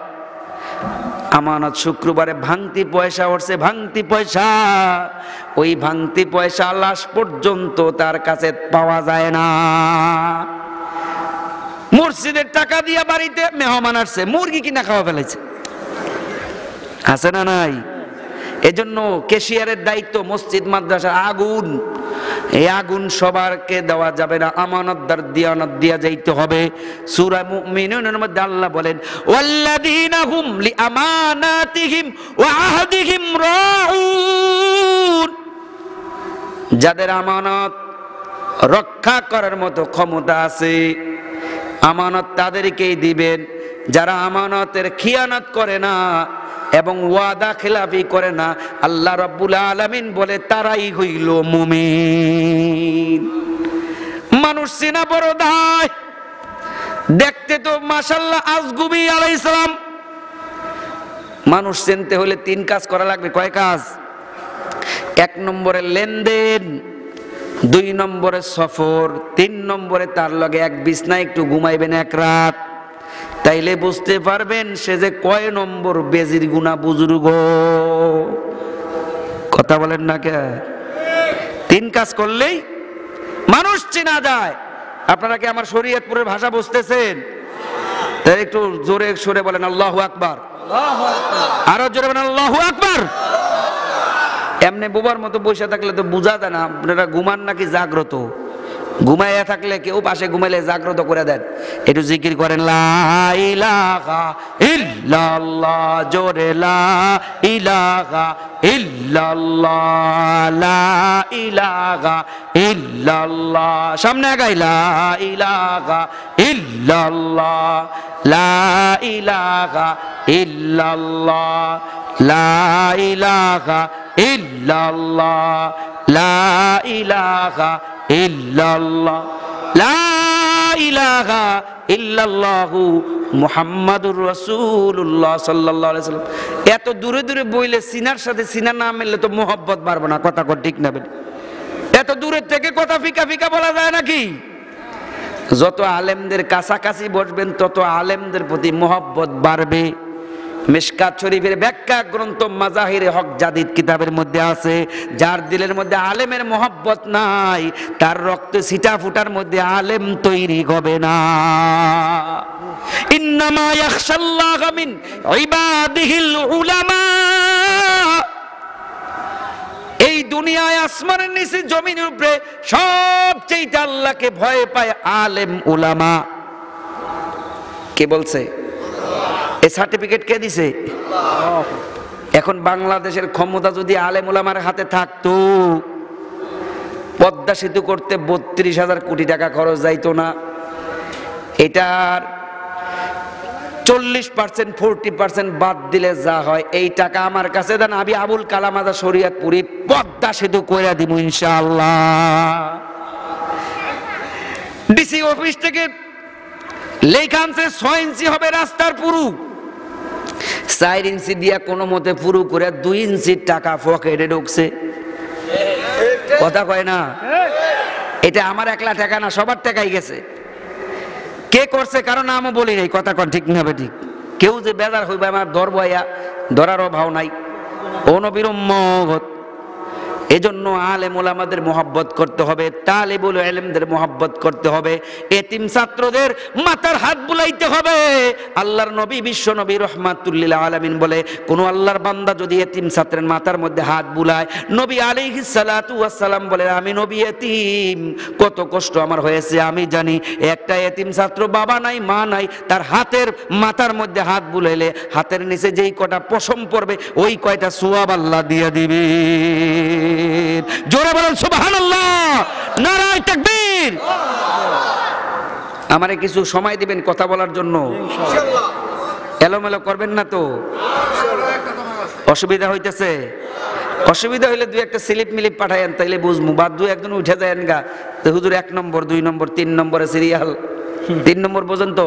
আমানত শুক্রবারে ভাঙতি পয়সা উঠছে, ভাঙতি পয়সা, ওই ভাঙতি পয়সা লাশ পর্যন্ত তার কাছে পাওয়া যায় না। মসজিদের টাকা দিয়া বাড়িতে মেহমান আসছে, মুরগি কিনা খাওয়া ফেলেছে, আছে না নাই? এজন্য ক্যাশিয়ারের দায়িত্ব মসজিদ মাদ্রাসার আগুন, এই আগুন সবারকে দেওয়া যাবে না, আমানতদার দিয়ানত দিয়া যাইতে হবে। সূরা মুমিনুনের মধ্যে আল্লাহ বলেন ওয়াল্লাযীনা হুম লিআমানাতিহিম ওয়া আহদিহিম রাউন, যাদের আমানত রক্ষা করার মতো ক্ষমতা আছে আমানত তাদেরকেই দিবেন। যারা আমানতের খিয়ানত করে না এবং ওয়াদা খেলাফি করে না, আল্লাহ রাব্বুল আলামিন বলে তারাই হইল মুমিন। মানুষ চেনা বড় দায়। দেখতে তো মাশাআল্লাহ আজগুবি আলাইহিস সালাম। মানুষ চিনতে হলে 3 কাজ করা লাগবে। কয় কাজ? 1 নম্বরে লেনদেন, 2 নম্বরে সফর, 3 নম্বরে তার লগে এক বিছনায় একটু ঘুমাইবেন 1 রাত। তাইলে বুঝতে পারবেন সে যে কয় নম্বর বেজির গুনাহ বুজুর্গ। কথা বলেন না কে? 3 কাজ করলেই মানুষ চেনা যায়। আপনারা কি আমার শরীয়তপুরের ভাষা বুঝতেছেন? তাই একটু জোরে সরে বলেন আল্লাহু আকবার। আরো জোরে বলেন আল্লাহু আকবার। এমনি বোবার মতো বসে থাকলে তো বোঝা যায় না আপনারা ঘুমান নাকি জাগ্রত। ঘুমাইয়া থাকলে কেউ পাশে ঘুমাইলে জাগ্রত করে দেন। একটু জিকির করেন লা ইলাহা ইল্লাল্লাহ, জোরে লা ইলাহা ইল্লাল্লাহ, লা ইলাহা ইল্লাল্লাহ। সামনে আগাই লা ইলাহা ইল্লাল্লাহ, লা ইলাহা ইল্লাল্লাহ, লা ইলাহা ইল্লাল্লাহ, লা ইলাহা ইল্লাল্লাহ, লা ইলাহা ইল্লাল্লাহু মুহাম্মাদুর রাসূলুল্লাহ সাল্লাল্লাহু আলাইহি ওয়াসাল্লাম। এত দূরে দূরে বইলে সিনার সাথে সিনা না মিললে তো মোহব্বত বাড়বে না। কথা কর ঠিক না? এত দূরের থেকে কথা ফিকা ফিকা বলা যায় নাকি? যত আলেমদের কাছাকাছি বসবেন তত আলেমদের প্রতি মোহব্বত বাড়বে। মিশকাত শরীফের ব্যাখ্যা গ্রন্থ মাজাহিরে হক জাদিদ কিতাবের মধ্যে আছে, যার দিলের মধ্যে আলেমের মোহব্বত নাই তার রক্ত ছিটা ফুটার মধ্যে আলেম তৈরি হবে না। ইন্নামা ইয়াখশাল্লাহ মিন ইবাদিহিল উলামা। এই দুনিয়ায় আসমানের নিচে জমিনের উপরে সবচেয়ে আল্লাহকে ভয় পায় আলেম উলামা। কে বলছে? এই সার্টিফিকেট কে দিছে? এখন বাংলাদেশের ক্ষমতা যদি আলেম উলামার হাতে থাকতো, পদ্মা সেতু করতে 32,000 কোটি টাকা খরচ যাইতো না। এটার 40% 40% বাদ দিলে যা হয়, এই টাকা আমার কাছে দেন, আমি আবুল কালাম আজাদ শরীয়তপুরি পদ্মা সেতু কইরা দিব ইনশাআল্লাহ। ডিসি অফিস থেকে লেখা আনছে 6 ইঞ্চি হবে রাস্তার পুরু, 4 ইঞ্চি দিয়া কোনো মতে পুরু করে 2 ইঞ্চির টাকা পকেটে ঢুকছে। কথা কয় না? এটা আমার একলা টাকা না, সবার টাকাই গেছে। কে করছে কারণ নামও বলি নাই। কথা কন ঠিক না? ঠিক। কেউ যে বেজার হইবে আমার ধরবয়া ধরারও ভাও নাই। ও নবীর উম্মত, এজন্য আলেম ওলামাদের মহব্বত করতে হবে, তালিবুল ইলমদের মহব্বত করতে হবে, এতিম ছাত্রদের মাথার হাত বুলাইতে হবে। আল্লাহর নবী বিশ্ব নবী রাহমাতুল লিল আলামিন বলে, কোন আল্লাহর বান্দা যদি এতিম ছাত্রের মাথার মধ্যে হাত বুলায়, নবী আলাইহিস সালাতু ওয়াস সালাম বলে, আমি নবী এতিম, কত কষ্ট আমার হয়েছে আমি জানি। একটা এতিম ছাত্র বাবা নাই মা নাই, তার হাতের মাথার মধ্যে হাত বুলাইলে হাতের নিচে যেই কটা পশম পড়বে ওই কয়টা সওয়াব আল্লাহ দিয়ে দিবে। জোরে বলেন সুবহানাল্লাহ, নারায়ে তাকবীর। আমারে কিছু সময় দিবেন কথা বলার জন্য, ইনশাআল্লাহ। এলোমেলো করবেন না তো? অসুবিধা হইতেছে? অসুবিধা হইলে দুই একটা স্লিপ মিলিপ পাঠায়েন, তাইলে বুঝমু। বাদ দুই একজন উঠে যায়েন গা, তো হুজুর 1 নম্বর 2 নম্বর 3 নম্বরে সিরিয়াল, 3 নম্বর পর্যন্ত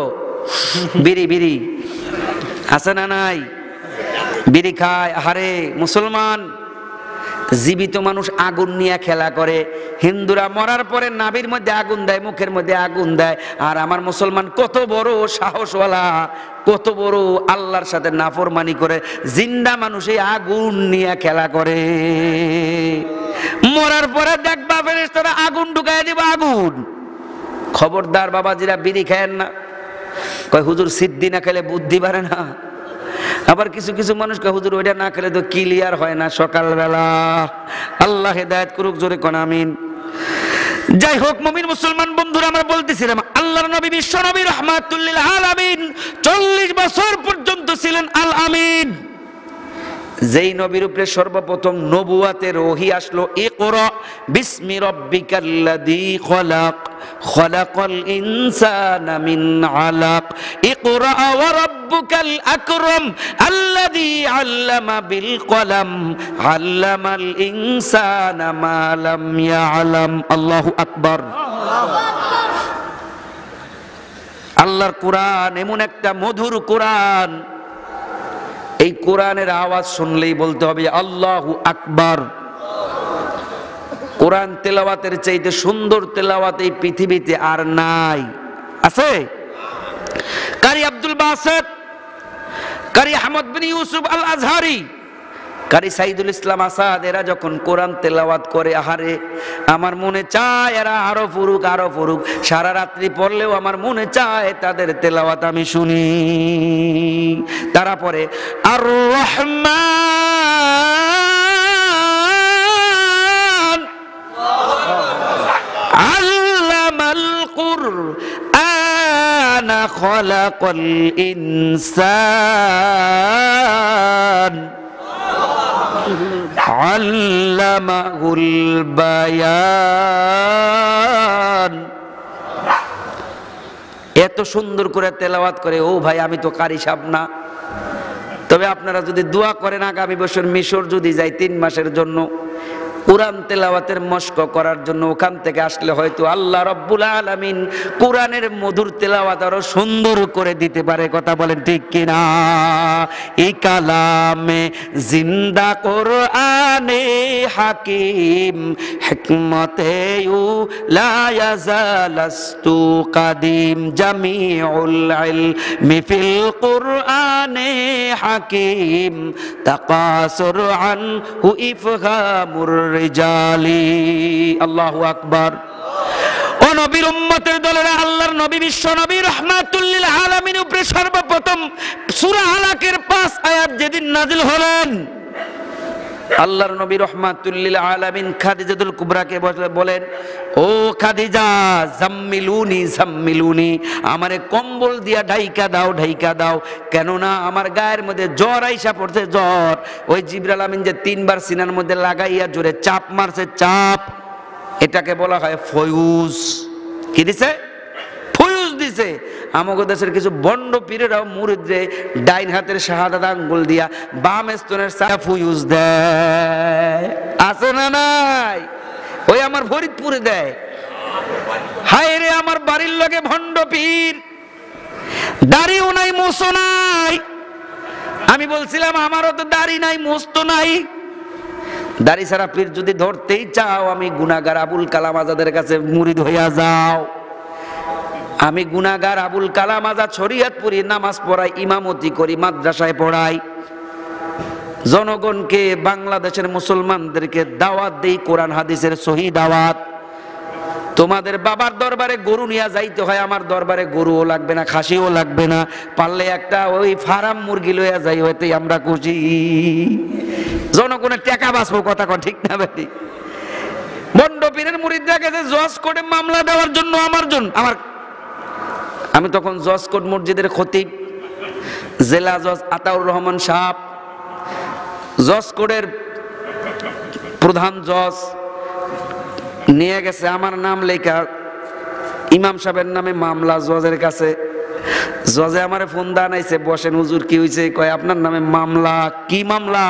বিড়ি বিড়ি আছে না নাই? বিড়ি খায়। আরে মুসলমান, জীবিত মানুষ আগুন নিয়ে খেলা করে। হিন্দুরা মরার পরে নাভির মধ্যে আগুন দেয়, মুখের মধ্যে আগুন দেয়। আর আমার মুসলমান কত বড় সাহসওয়ালা, কত বড় আল্লাহর সাথে নাফরমানি করে জিন্দা মানুষ এই আগুন নিয়ে খেলা করে। মরার পরে দেখবা ফেরেশতারা আগুন ঢুকায় দিবা, আগুন। খবরদার বাবাজিরা, বিড়ি খায়েন না। কয় হুজুর সিদ্ধি না খেলে বুদ্ধি বাড়ে না। আবার কিছু কিছু মানুষ কয় হুজুর ওইটা না খেলে তো ক্লিয়ার হয় না সকালবেলা। আল্লাহ হেদায়েত করুক, জোরে কোন আমিন। যাই হোক মুমিন মুসলমান বন্ধুরা, আমরা বলতেছিলাম আল্লাহর নবী বিশ্ব নবী রাহমাতুল লিল আলামিন 40 বছর পর্যন্ত ছিলেন আল আমিন। যেই নবীর উপরে সর্বপ্রথম নবুয়াতের ওহী আসলো, ইকরা বিসমি রাব্বিকাল্লাযী খলাক খলাকাল ইনসানা মিন আলাক ইকরা ওয়া রাব্বুকাল আকরাম আল্লাযী আল্লামা বিল কলাম আল্লামাল ইনসানা মা লাম ইয়ালাম। আল্লাহু আকবার। আল্লাহর কোরআন এমন একটা মধুর কোরআন, এই কোরআনের আওয়াজ শুনলেই বলতে হবে আল্লাহু আকবার। কোরআন তেলাওয়াতের চাইতে সুন্দর তেলাওয়াত এই পৃথিবীতে আর নাই। আছে? কারি আব্দুল বাসেত, কারি আহমদ বিন ইউসুফ আল আজহারি, কারি সাইদুল ইসলাম আসাদ, এরা যখন কোরআন তেলাওয়াত করে, আহারে আমার মনে চায় এরা আরো ফুরুক আরো ফুরুক। সারা রাত্রি পড়লেও আমার মনে চায় তাদের তেলাওয়াত আমি শুনি। তারা পরে আর রহমান আল্লামাল কুরআন খলাকাল ইনসান আল্লামাহুল বায়ান। এত সুন্দর করে তেলাওয়াত করে। ও ভাই, আমি তো কারি সাহেব না, তবে আপনারা যদি দোয়া করেন আগামী বছর মিশর যদি যাই 3 মাসের জন্য কোরআন তেলাওয়াতের মশক করার জন্য, ওখান থেকে আসলে হয়তো আল্লাহ রব্বুল আলামিন কোরআনের মধুর তেলাওয়াত আরো সুন্দর করে দিতে পারে। কথা বলেন ঠিক কিনা? এই কালামে জিন্দা কোরআনে হাকিম হিকমতে লা ইয়াজালাস্তু কাদিম জামিউল ইলমি ফিল কোরআনে হাকিম তাকাসুর আনহু ইফহামুর রিজালি। আল্লাহু আকবার। ও নবীর উম্মতের দলেরা, আল্লাহর নবী বিশ্ব নবী রাহমাতুল লিল আলামিন উপরে সর্বপ্রথম সূরা আলাকের 5 আয়াত যেদিন নাযিল হলেন, আল্লাহর নবী রাহমাতুল লিল আলামিন খাদিজাতুল কুবরাকে বলেন, ও খাদিজা জাম্মিলুনি জাম্মিলুনি, আমারে কম্বল দিয়া ঢাইকা দাও ঢাইকা দাও, কেননা আমার গায়ের মধ্যে জ্বর আইসা পড়ছে, জ্বর। ওই জিবরাইল আমিন যে 3 বার সিনার মধ্যে লাগাইয়া জোরে চাপ মারছে, চাপ, এটাকে বলা হয় ফয়ুজ। কি দিছে? ফয়ুজ দিছে। আমাদের দেশের কিছু বন্ড পীরেরাও মুরিদরে ডাইন হাতের শাহাদাত আঙ্গুল দিয়া বাম স্তনের ফয়ুজ দেয়। আছে না নাই? ওই আমার ফরিদপুরে দেয়। হায় রে, আমার বাড়ির লগে ভণ্ড পীর, দাড়িও নাই মোছও নাই। আমি বলছিলাম আমারও তো দাড়ি নাই মোছ তো নাই। দাড়ি ছাড়া পীর যদি ধরতেই চাও, আমি গুনাহগার আবুল কালাম আজাদের কাছে মুরিদ হইয়া যাও। আমি গুনাহগার আবুল কালাম আজাদ শরীয়তপুরি নামাজ পড়াই, ইমামতি করি, মাদ্রাসায় পড়াই। জনগণকে, বাংলাদেশের মুসলমানদেরকে দাওয়াত দেই, কোরআন হাদিসের সহি দাওয়াত। তোমাদের বাবার দরবারে গরু নিয়ে যাইতে হয়, আমার দরবারে গরুও লাগবে না, খাসিও লাগবে না, পারলে একটা ওই ফার্ম মুরগি লইয়া যাই, হইতেই আমরা খুশি। জনগণের টাকা বাঁচবো, কথা কন ঠিক না ভাই? বন্ড পীরের মুরিদরা গেছে জজ কোর্টে মামলা দেওয়ার জন্য, আমি তখন জজ কোর্ট মসজিদের খতিব, জেলা জজ আতাউর রহমান সাহেব, জজ কোর্টের প্রধান জজ নিয়ে গেছে আমার নাম লেখা, ইমাম সাহেবের নামে মামলা জজের কাছে। জজে আমারে ফোন দানাইছে, বসেন হুজুর কি হয়েছে? কয় আপনার নামে মামলা। কি মামলা?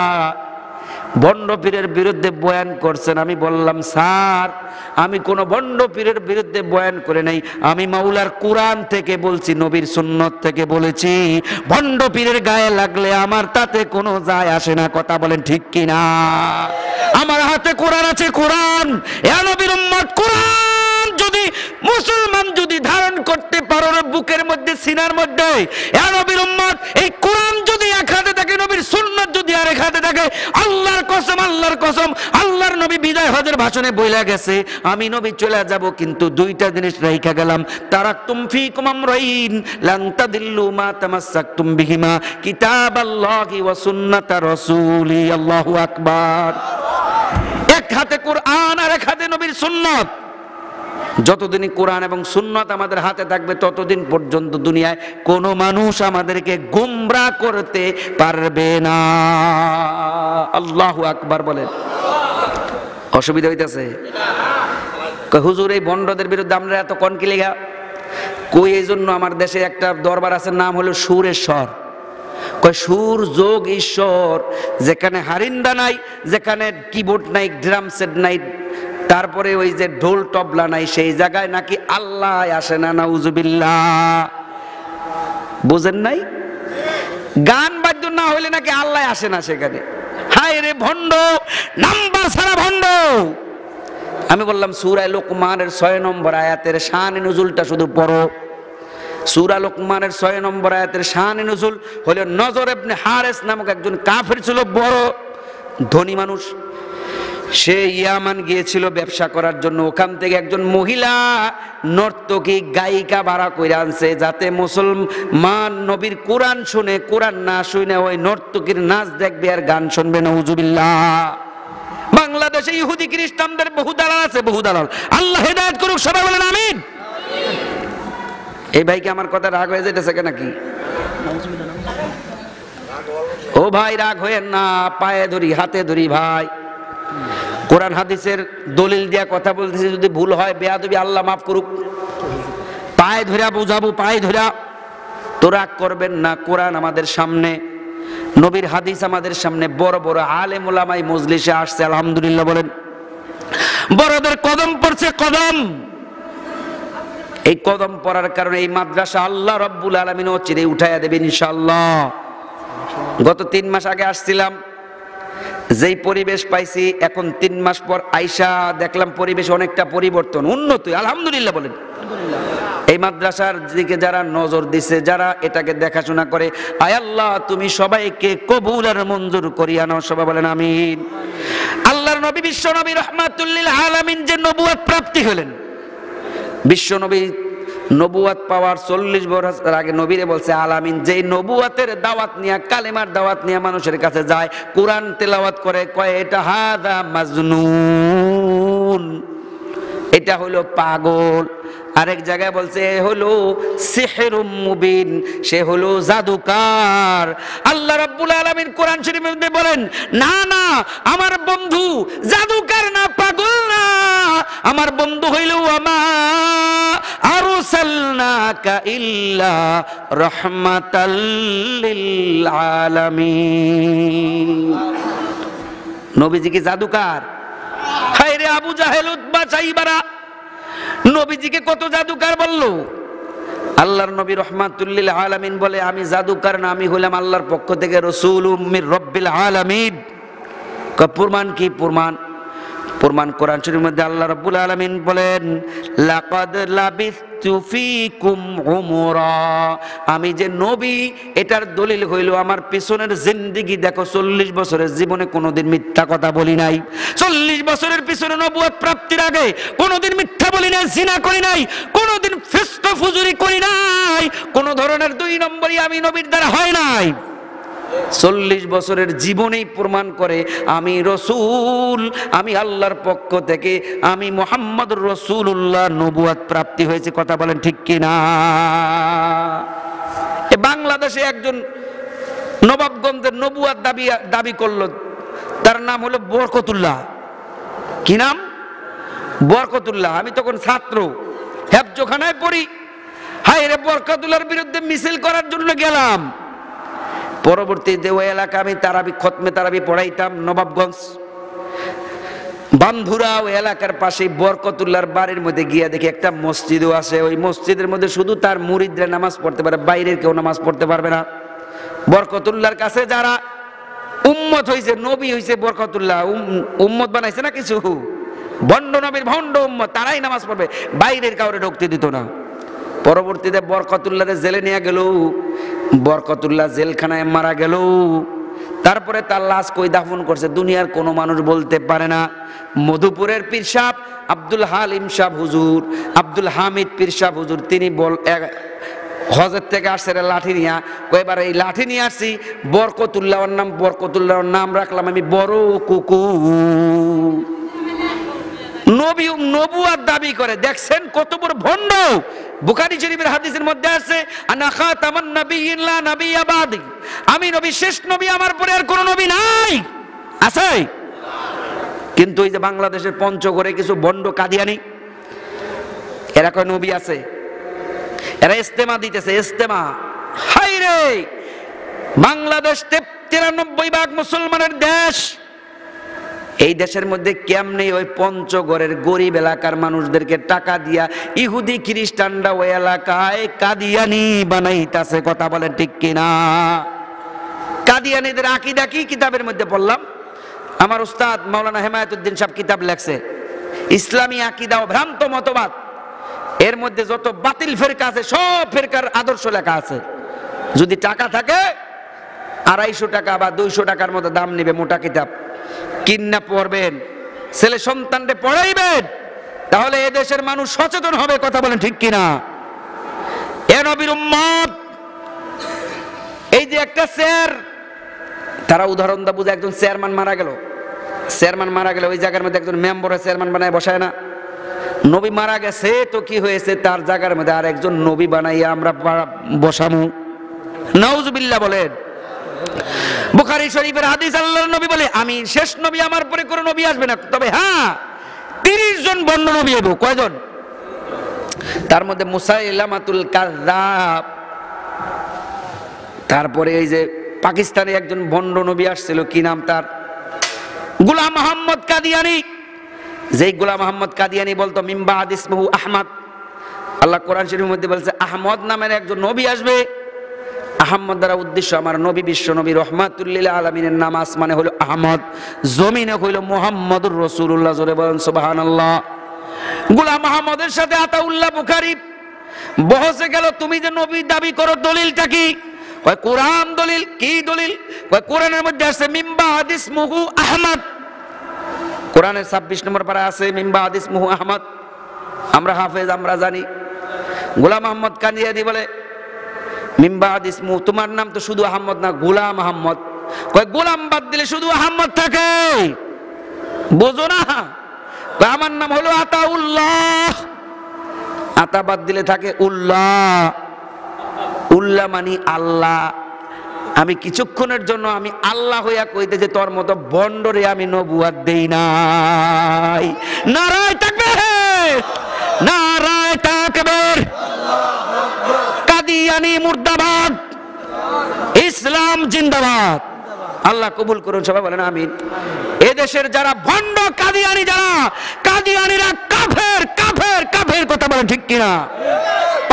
বন্ড পীরের বিরুদ্ধে বয়ান করছেন। আমি বললাম স্যার, আমি কোন বন্ড পীরের বিরুদ্ধে বয়ান করে নাই, আমি মাওলার কোরআন থেকে বলছি, নবীর সুন্নত থেকে বলেছি। বন্ড পীরের গায়ে লাগলে আমার তাতে কোনো যায় আসে না, কথা বলেন ঠিক কিনা? আমার হাতে কোরআন আছে, কোরআন, এ নবীর উম্মত, কোরআন যদি মুসলমান যদি ধারণ করতে পারো না বুকের মধ্যে, সিনার মধ্যে, এ নবীর উম্মত, এই কোরআন যদি এক হাতে থাকে, নবীর সুন্নাত যদি আরেক হাতে থাকে, আল্লাহর কসম, আল্লাহর কসম, আল্লাহর নবী বিদায় হজের ভাষণে বইলা গেছে, আমি নবী চলে যাব, কিন্তু দুইটা জিনিস রাইখা গেলাম, তারাকতুম ফীকুম আমরাইন লান তাদিল্লু মা তামাসসাকতুম বিহিমা কিতাবাল্লাহি ওয়া সুন্নাতা রাসূলি। আল্লাহু আকবার। এক হাতে কোরআন আর এক হাতে নবীর সুন্নাত। যতদিন কোরআন এবং সুন্নাত আমাদের হাতে থাকবে, ততদিন পর্যন্ত দুনিয়ায় কোনো মানুষ আমাদেরকে গোমরা করতে পারবে না। আল্লাহু আকবার বলেন। অসুবিধা হইতেছে? হুজুর এই বন্ডদের বিরুদ্ধে আমরা এত কনকি লেগা কই? এই জন্য আমার দেশে একটা দরবার আছে, নাম হলো সুরেশ্বর। কয় সুর যোগ ঈশ্বর, যেখানে হারিন্দা নাই, যেখানে কিবোর্ড নাই, ড্রাম সেট নাই, তারপরে ওই যে ঢোল তবলা নাই, সেই জায়গায় নাকি আল্লাহ আসে না। নাউজুবিল্লাহ। বুঝেন নাই? গান বাদ্য না হইলে নাকি আল্লাহ আসে না সেখানে। হায় রে ভণ্ড, নাম্বার ছাড়া ভণ্ড। আমি বললাম সূরা লোকমানের 6 নম্বর আয়াতের শানে নুজুলটা শুধু পড়ো। সূরা লোকমানের 6 নম্বর আয়াতের শানে নুজুল হলো, নজর ইবনে হারিস নামক একজন কাফির ছিল, বড় ধনী মানুষ। সে ইয়ামান গিয়েছিল ব্যবসা করার জন্য। ওখান থেকে একজন মহিলা নর্তকী গায়িকা ভাড়া করে আনছে, যাতে মুসলমান নবীর কোরআন শুনে, কোরআন না শুনে ওই নর্তকীর নাচ দেখবে আর গান শুনবে। নাউজুবিল্লাহ। বাংলাদেশে ইহুদি খ্রিস্টানদের বহু দালাল আছে, বহু দালাল। আল্লাহ হেদায়েত করুক, সবাই বলেন আমিন। এই ভাই কি আমার কথা রাগ হয়ে যেতেছে কেন নাকি? ও ভাই রাগ হয়েন না, পায়ে ধরি, হাতে ধরি ভাই। কোরআন হাদিসের দলিল দিয়া কথা বলতেছি, যদি ভুল হয় বেয়াদবি, আল্লাহ মাফ করুক। পায়ে ধরা বুঝাবো, পায়ে ধরা। তো রাগ করবেন না। কোরআন আমাদের সামনে, নবীর হাদিস আমাদের সামনে, বড় বড় আলেম ওলামাই মজলিসে আসছে, আলহামদুলিল্লাহ বলেন। বড়দের কদম পড়ছে, কদম। এই কদম পড়ার কারণে এই মাদ্রাসা আল্লাহ রাব্বুল আলামিন চিরে উঠাইয়া দেবেন ইনশাআল্লাহ। গত 3 মাস আগে আসছিলাম, যেই পরিবেশ পাইছি, এখন 3 মাস পর আইসা দেখলাম পরিবেশ অনেকটা পরিবর্তন, উন্নত, আলহামদুলিল্লাহ বলেন। এই মাদ্রাসার দিকে যারা নজর দিছে, যারা এটাকে দেখাশোনা করে, আয় আল্লাহ তুমি সবাইকে কবুল আর মঞ্জুর করিয়া নাও, সবাই বলেন আমিন। আল্লাহর নবী বিশ্ব নবী রাহমাতুল লিল আলামিন যে নবুয়ত প্রাপ্তি হলেন, বিশ্ব নবী নবুয়াত পাওয়ার 40 বছর আগে নবীরে বলছে আলামিন, যে নবুয়াতের দাওয়াত নিয়ে, কালেমার দাওয়াত নিয়ে মানুষের কাছে যায়, কোরআন তেলাওয়াত করে, কয় এটা হাদা মাজনুন, এটা হলো পাগল। আরেক জায়গায় বলছে এ হলো সিহরুম মুবিন, সে হলো জাদুকার। আল্লাহ রাব্বুল আলামিন কোরআন শরীফের মধ্যে বলেন, না না, আমার বন্ধু জাদুকার না, পাগল না, আমার বন্ধু হইল আমা আরসালনাকা ইল্লা রাহমাতাল লিল আলামিন। নবীজি কি জাদুকার? হায় রে আবু জাহেল, উতবা, সাইবারা নবীজিকে কত জাদুকার বললো। আল্লাহর নবী রাহমাতুল লিল আলামিন বলে, আমি জাদুকার না, আমি হলাম আল্লাহর পক্ষ থেকে রাসূলুম মির রাব্বিল আলামিন। প্রমাণ কি? প্রমাণ প্রমাণ কোরআন শরীফের মধ্যে আল্লাহ রাব্বুল আলামিন বলেন, লাকাদ লাবিথতু ফীকুম উমরা, আমি যে নবী এটার দলিল হইল আমার পিছনের জিন্দেগি দেখো, 40 বছরের জীবনে কোনোদিন মিথ্যা কথা বলি নাই। 40 বছরের পিছনে নবুয়ত প্রাপ্তির আগে কোনোদিন মিথ্যা বলি নাই, জিনা করি নাই, কোনোদিন ফিস্ক ফুজুরি করি নাই, কোন ধরনের 2 নম্বরই আমি নবীর দ্বারা হয় নাই। 40 বছরের জীবনেই প্রমাণ করে আমি রসূল, আমি আল্লাহর পক্ষ থেকে, আমি মুহাম্মদুর রাসূলুল্লাহ, নবুয়ত প্রাপ্তি হয়েছে। কথা বলেন ঠিক কিনা? বাংলাদেশে একজন নবাবগঞ্জের নবুয়ত দাবি করলো, তার নাম হলো বরকতুল্লাহ। কি নাম? বরকতুল্লাহ। আমি তখন ছাত্র, হেফজখানায় পড়ি। হায় রে, বরকতুল্লাহর বিরুদ্ধে মিছিল করার জন্য গেলাম। পরবর্তীতে ওই এলাকা আমি খতমে তারাবি পড়াইতাম নবাবগঞ্জ। বান্ধুরা ওই এলাকার পাশে বরকতুল্লাহর বাড়ির মধ্যে গিয়া দেখি একটা মসজিদও আছে। ওই মসজিদের মধ্যে শুধু তার মুরিদরা নামাজ পড়তে পারে, বাইরের কেউ নামাজ পড়তে পারবে না। বরকতুল্লাহর কাছে যারা উম্মত হয়েছে, নবী হয়েছে বরকতুল্লাহ, উম্মত বানাইছে না কিছু ভণ্ড নবীর ভণ্ড উম্মত, তারাই নামাজ পড়বে, বাইরের কাউরে ঢুকতে দিত না। পরবর্তীতে বরকতুল্লাহরে জেলে নিয়ে গেল, বরকতুল্লাহ জেলখানায় মারা গেল। তারপরে তার লাশ কই দাফন করছে দুনিয়ার কোনো মানুষ বলতে পারে না। মধুপুরের পীর সাহেব আব্দুল হালিম সাহেব হুজুর, আব্দুল হামিদ পীর সাহেব হুজুর, তিনি হজের থেকে আসছে লাঠি নিয়ে, কয়েকবার এই লাঠি নিয়ে আসছি, বরকতুল্লাহর নাম, বরকতুল্লাহর নাম রাখলাম আমি বড় কুকু। নবী নবুয়ত দাবি করে, দেখছেন কত বড় ভণ্ড। বুখারী শরীফের হাদিসের মধ্যে আছে, আনা খাতামান নাবিয়্যিন লা নাবিয়্যা বাদি, আমি নবী, শেষ নবী, আমার পরে আর কোনো নবী নাই। আছে? কিন্তু এই যে বাংলাদেশের পঞ্চগড়ে কিছু ভণ্ড কাদিয়ানি, এরা কয় নবী আছে, এরা ইস্তেমা দিতেছে, ইস্তেমা। হায় রে, বাংলাদেশ 93% মুসলমানের দেশ। এই দেশের মধ্যে কেমনে ওই পঞ্চগড়ের গরিব এলাকার মানুষদেরকে টাকা দিয়া ইহুদি খ্রিস্টানরা ওই এলাকায় কাদিয়ানি বানাইতাছে। কথা বলেন ঠিক কিনা? কাদিয়ানিদের আকীদা কি? কিতাবের মধ্যে পড়লাম, আমার উস্তাদ মাওলানা হেমায়েতুদ্দিন সাহেব কিতাব লেখছে, ইসলামী আকীদা ও ভ্রান্ত মতবাদ। এর মধ্যে যত বাতিল ফেরকা আছে সব ফেরকার আদর্শ লেখা আছে। যদি টাকা থাকে 250 টাকা বা 200 টাকার মতো দাম নেবে, মোটা কিতাব কিন্না পড়বেন, ছেলে সন্তানকে পড়াইবেন, তাহলে এদেশের মানুষ সচেতন হবে। কথা বলেন ঠিক কিনা? এ নবীর উম্মত, এই যে একটা স্যার, তারা উদাহরণ দা বুঝে, একজন চেয়ারম্যান মারা গেল, চেয়ারম্যান মারা গেলে ওই জায়গার মধ্যে একজন মেম্বারের চেয়ারম্যান বানায় বসায় না? নবী মারা গেছে তো কি হয়েছে, তার জায়গার মধ্যে আর একজন নবী বানাইয়া আমরা বসামু? নাউজুবিল্লাহ বলেন। বুখারী শরীফের হাদিস, আল্লাহর নবী বলে, আমি শেষ নবী, আমার পরে কোনো নবী আসবে না, তবে হ্যাঁ 30 জন বন্য নবী হবে। কয়জন? তার মধ্যে মুসাইলামাতুল কাযযাব, তারপরে এই যে পাকিস্তানে একজন বন্য নবী আসছিল, কি নাম তার? গোলাম মোহাম্মদ কাদিয়ানি। যেই গোলাম মোহাম্মদ কাদিয়ানি বলতো মিন বা'দ ইসমুহু আহমদ, আল্লাহ কোরআন শরীফের মধ্যে বলছে আহমদ নামের একজন নবী আসবে। আহমদ দ্বারা উদ্দেশ্য আমার নবী, বিশ্ব নবী রহমাতুল লিল আলামিনের নাম আসমানে হলো আহমদ, জমিনে হইল মুহাম্মদুর রাসূলুল্লাহ। জোরে বলেন সুবহানাল্লাহ। গোলাম আহমদের সাথে আতাউল্লাহ বুখারী বহসে গেল, তুমি যে নবী দাবি করো দলিলটা কি? কয় কোরআন দলিল। কি দলিল? কয় কোরআনের মধ্যে আছে মিন বা'দ ইসমুহু আহমদ, কোরআনের 26 নম্বর পারা আছে মিন বা'দ ইসমুহু আহমদ। আমরা হাফেজ, আমরা জানি। গোলাম আহমদ কাদিয়ানি বলে মিন বা'দ ইসমু, তোমার নাম তো শুধু আহমদ না, গোলাম আহমদ। কয় গোলাম বাদ দিলে শুধু আহমদ থাকে, বোঝো না? কয় আমার নাম হলো আতাউল্লাহ, আতা বাদ দিলে থাকে উল্লাহ, উল্লাহ মানে আল্লাহ। আমি কিছুক্ষণের জন্য আমি আল্লাহ হইয়া কইতে যে তোর মতো বন্ডরে আমি নবুয়ত দেই নাই। নারায়ে তাকবীর, নারায়ে তাকবীর, কাদিয়ানি মুর্দাবাদ, ইসলাম জিন্দাবাদ। আল্লাহ কবুল করুন, সবাই বলেন আমিন। এদেশের যারা ভণ্ড কাদিয়ানি, যারা কাদিয়ানিরা কাফের, কাফের, কাফের। কথা বলেন ঠিক কিনা?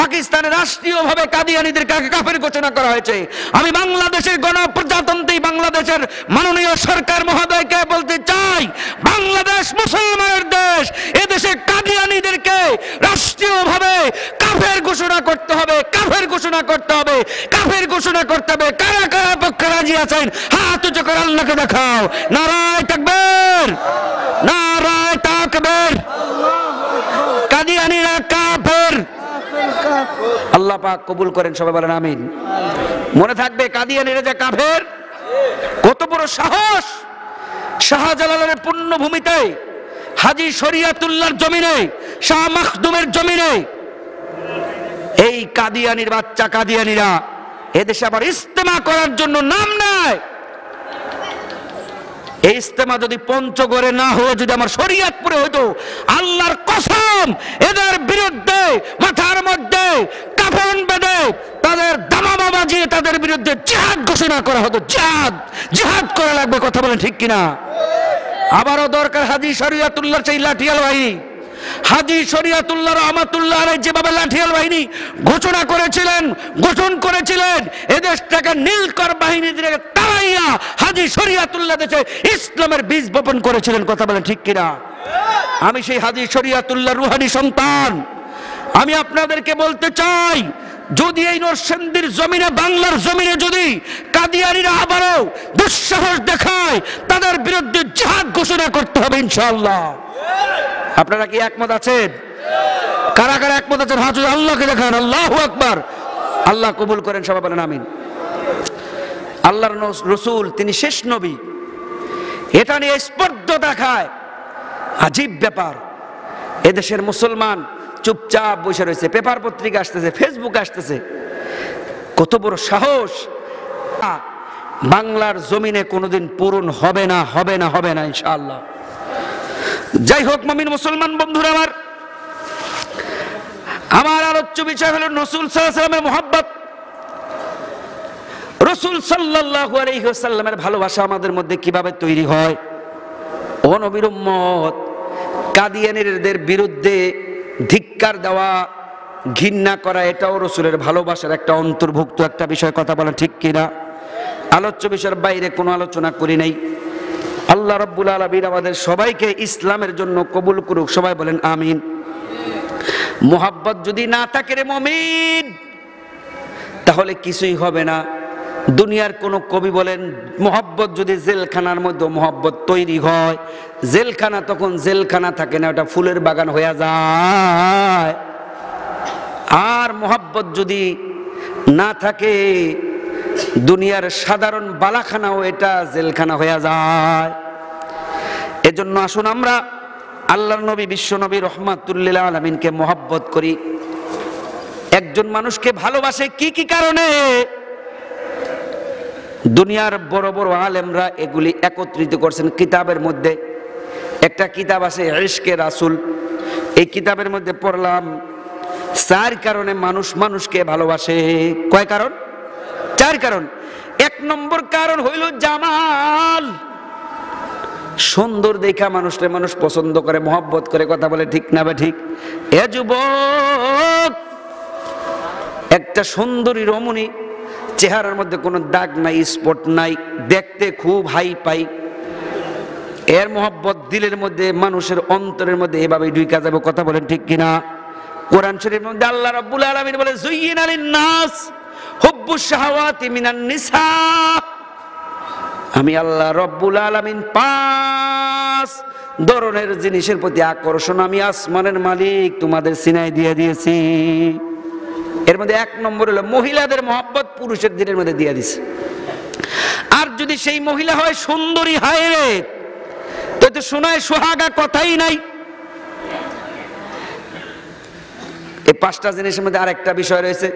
পাকিস্তানের রাষ্ট্রীয়ভাবে কাদিয়ানীদের কাফের ঘোষণা করা হয়েছে। আমি বাংলাদেশের গণপ্রজাতন্ত্রী, বাংলাদেশের মাননীয় সরকার মহোদয়কে বলতে চাই, বাংলাদেশ দেশ মুসলমানের দেশ। এদেশে কাদিয়ানীদেরকে রাষ্ট্রীয়ভাবে কাফের ঘোষণা করতে হবে, কাফের ঘোষণা করতে হবে, কাফের ঘোষণা করতে হবে। কারা কারা পক্ষে রাজি আছেন হাত উঁচু করে আল্লাহকে দেখাও। নারায়ে তাকবীর, নারায়ে তাকবীর। কাদিয়ানীরা কাফের। আল্লাহ পাক কবুল করেন, সবাই বলেন আমিন। মনে থাকবে কাদিয়ানীরা যে কাফের। কত বড় সাহস! শাহজালালের পুণ্যভূমিতে, হাজী শরিয়াতুল্লাহর জমিনে, শাহ মাখদুমের জমিনে এই কাদিয়ানীর বাচ্চা কাদিয়ানীরা এদেশে আবার ইজতেমা করার জন্য নাম নেয়। এই ইজতেমা যদি পঞ্চগড়ে না হয়ে যদি আমার শরীয়তপুরে হতো, আল্লাহর কসম এদের বিরুদ্ধে মাথার মধ্যে কাফন বেঁধে তাদের দামামা বাজিয়ে তাদের বিরুদ্ধে জিহাদ ঘোষণা করা হতো। জিহাদ করা লাগবে, কথা বলেন ঠিক কিনা? আবারও দরকার হাজী শরিয়াতুল্লাহর সেই লাঠিয়াল বাহিনী। হাজী শরিয়াতুল্লাহ রহমাতুল্লাহ আলাইহি যেভাবে লাঠিয়াল বাহিনী ঘোষণা করেছিলেন, গঠন করেছিলেন, এদেশটাকে নীলকর বাহিনী দিয়ে তাড়াইয়া হাজী শরিয়াতুল্লাহ দেশে ইসলামের বীজ বপন করেছিলেন, কথা বলেন ঠিক কিনা? আমি সেই হাজী শরিয়াতুল্লাহ রুহানি সন্তান। আমি আপনাদেরকে বলতে চাই, যদি এই নরসিংদীর জমিনে, বাংলার জমিনে যদি কাদিয়ানীরা আবারও দুঃসাহস দেখায়, তাদের বিরুদ্ধে জিহাদ ঘোষণা করতে হবে ইনশাআল্লাহ। আপনারা কি একমত আছেন? কারা কারা একমত আছেন হাত উঁচু আল্লাহকে দেখান। আল্লাহু আকবার। আল্লাহ কবুল করেন, সবাই বলেন আমিন। আল্লাহর রাসূল তিনি শেষ নবী, এটা নিয়ে স্পর্ধা দেখায়। আজীব ব্যাপার, এদেশের মুসলমান চুপচাপ বসে রয়েছে, পেপার পত্রিকা আসতেছে, ফেসবুক আসতেছে। কত বড় সাহস! বাংলার জমিনে কোনোদিন পূরণ হবে না, হবে না, হবে না ইনশাআল্লাহ। যাই হোক মুমিন মুসলমান বন্ধুরা, আমার আলোচ্য বিষয় হলো রাসূল সাল্লাল্লাহু আলাইহি ওয়াসাল্লামের মুহাব্বত। রাসূল সাল্লাল্লাহু আলাইহি ওয়াসাল্লামের ভালোবাসা আমাদের মধ্যে কিভাবে তৈরি হয়? ও নবীর উম্মত, কাদিয়ানীদের বিরুদ্ধে ধিক্কার দেওয়া, ঘৃণা করা, এটাও রাসূলের ভালোবাসার একটা অন্তর্ভুক্ত একটা বিষয়, কথা বলা ঠিক কিনা? আলোচ্য বিষয়ের বাইরে কোনো আলোচনা করি নাই। আল্লাহ রাব্বুল আলামিন আমাদের সবাইকে ইসলামের জন্য কবুল করুক, সবাই বলেন আমিন। মুহাব্বত যদি না থাকে রে মুমিন, তাহলে কিছুই হবে না। দুনিয়ার কোন কবি বলেন, মুহাব্বত যদি জেলখানার মধ্যে মুহাব্বত তৈরি হয়, জেলখানা তখন জেলখানা থাকে না, ওটা ফুলের বাগান হয়ে যায়। আর মুহাব্বত যদি না থাকে, দুনিয়ার সাধারণ বালাখানাও এটা জেলখানা হয়ে যায়। এজন্য আসুন আমরা আল্লাহর নবী, বিশ্ব নবী রাহমাতুল লিল আলামিনকে মুহাব্বত করি। একজন মানুষকে ভালোবাসে কি কি কারণে? দুনিয়ার বড় বড় আলেমরা এগুলি একত্রিত করছেন কিতাবের মধ্যে। একটা কিতাব আছে ইশকে রাসূল, এই কিতাবের মধ্যে পড়লাম 4 কারণে মানুষ মানুষকে ভালোবাসে। কয় কারণ? 4 কারণ। 1 নম্বর কারণ হইল জামাল। সুন্দর দেখা মানুষকে মানুষ পছন্দ করে, মহব্বত করে, কথা বলে ঠিক না? ঠিক। এ যুবক, একটা সুন্দরী রমণী, চেহারার মধ্যে কোনো দাগ নাই, স্পট নাই, দেখতে খুব হাই পাই, এর মহব্বত দিলের মধ্যে, মানুষের অন্তরের মধ্যে এভাবে ঢুকে যাবে, কথা বলেন ঠিক কিনা? কোরআন শরীফের মধ্যে আল্লাহ রাব্বুল আলামিন বলে, যুয়্যিনা লিন-নাস হুব্বুশ শাহাওয়াতি মিনান নিসা। আমি আল্লাহ রাব্বুল আলামিন 5 ধরনের জিনিসের প্রতি আকর্ষণ আমি আসমানের মালিক তোমাদের সিনায় দিয়ে দিয়েছি। এর মধ্যে 1 নম্বর হলো মহিলাদের মহব্বত পুরুষের দিনের মধ্যে দিয়ে দিছে। আর যদি সেই মহিলা হয় সুন্দরী, হায় রে, তো শোনায় সোহাগা কথাই নাই। এই 5টা জিনিসের মধ্যে আরেকটা বিষয় রয়েছে,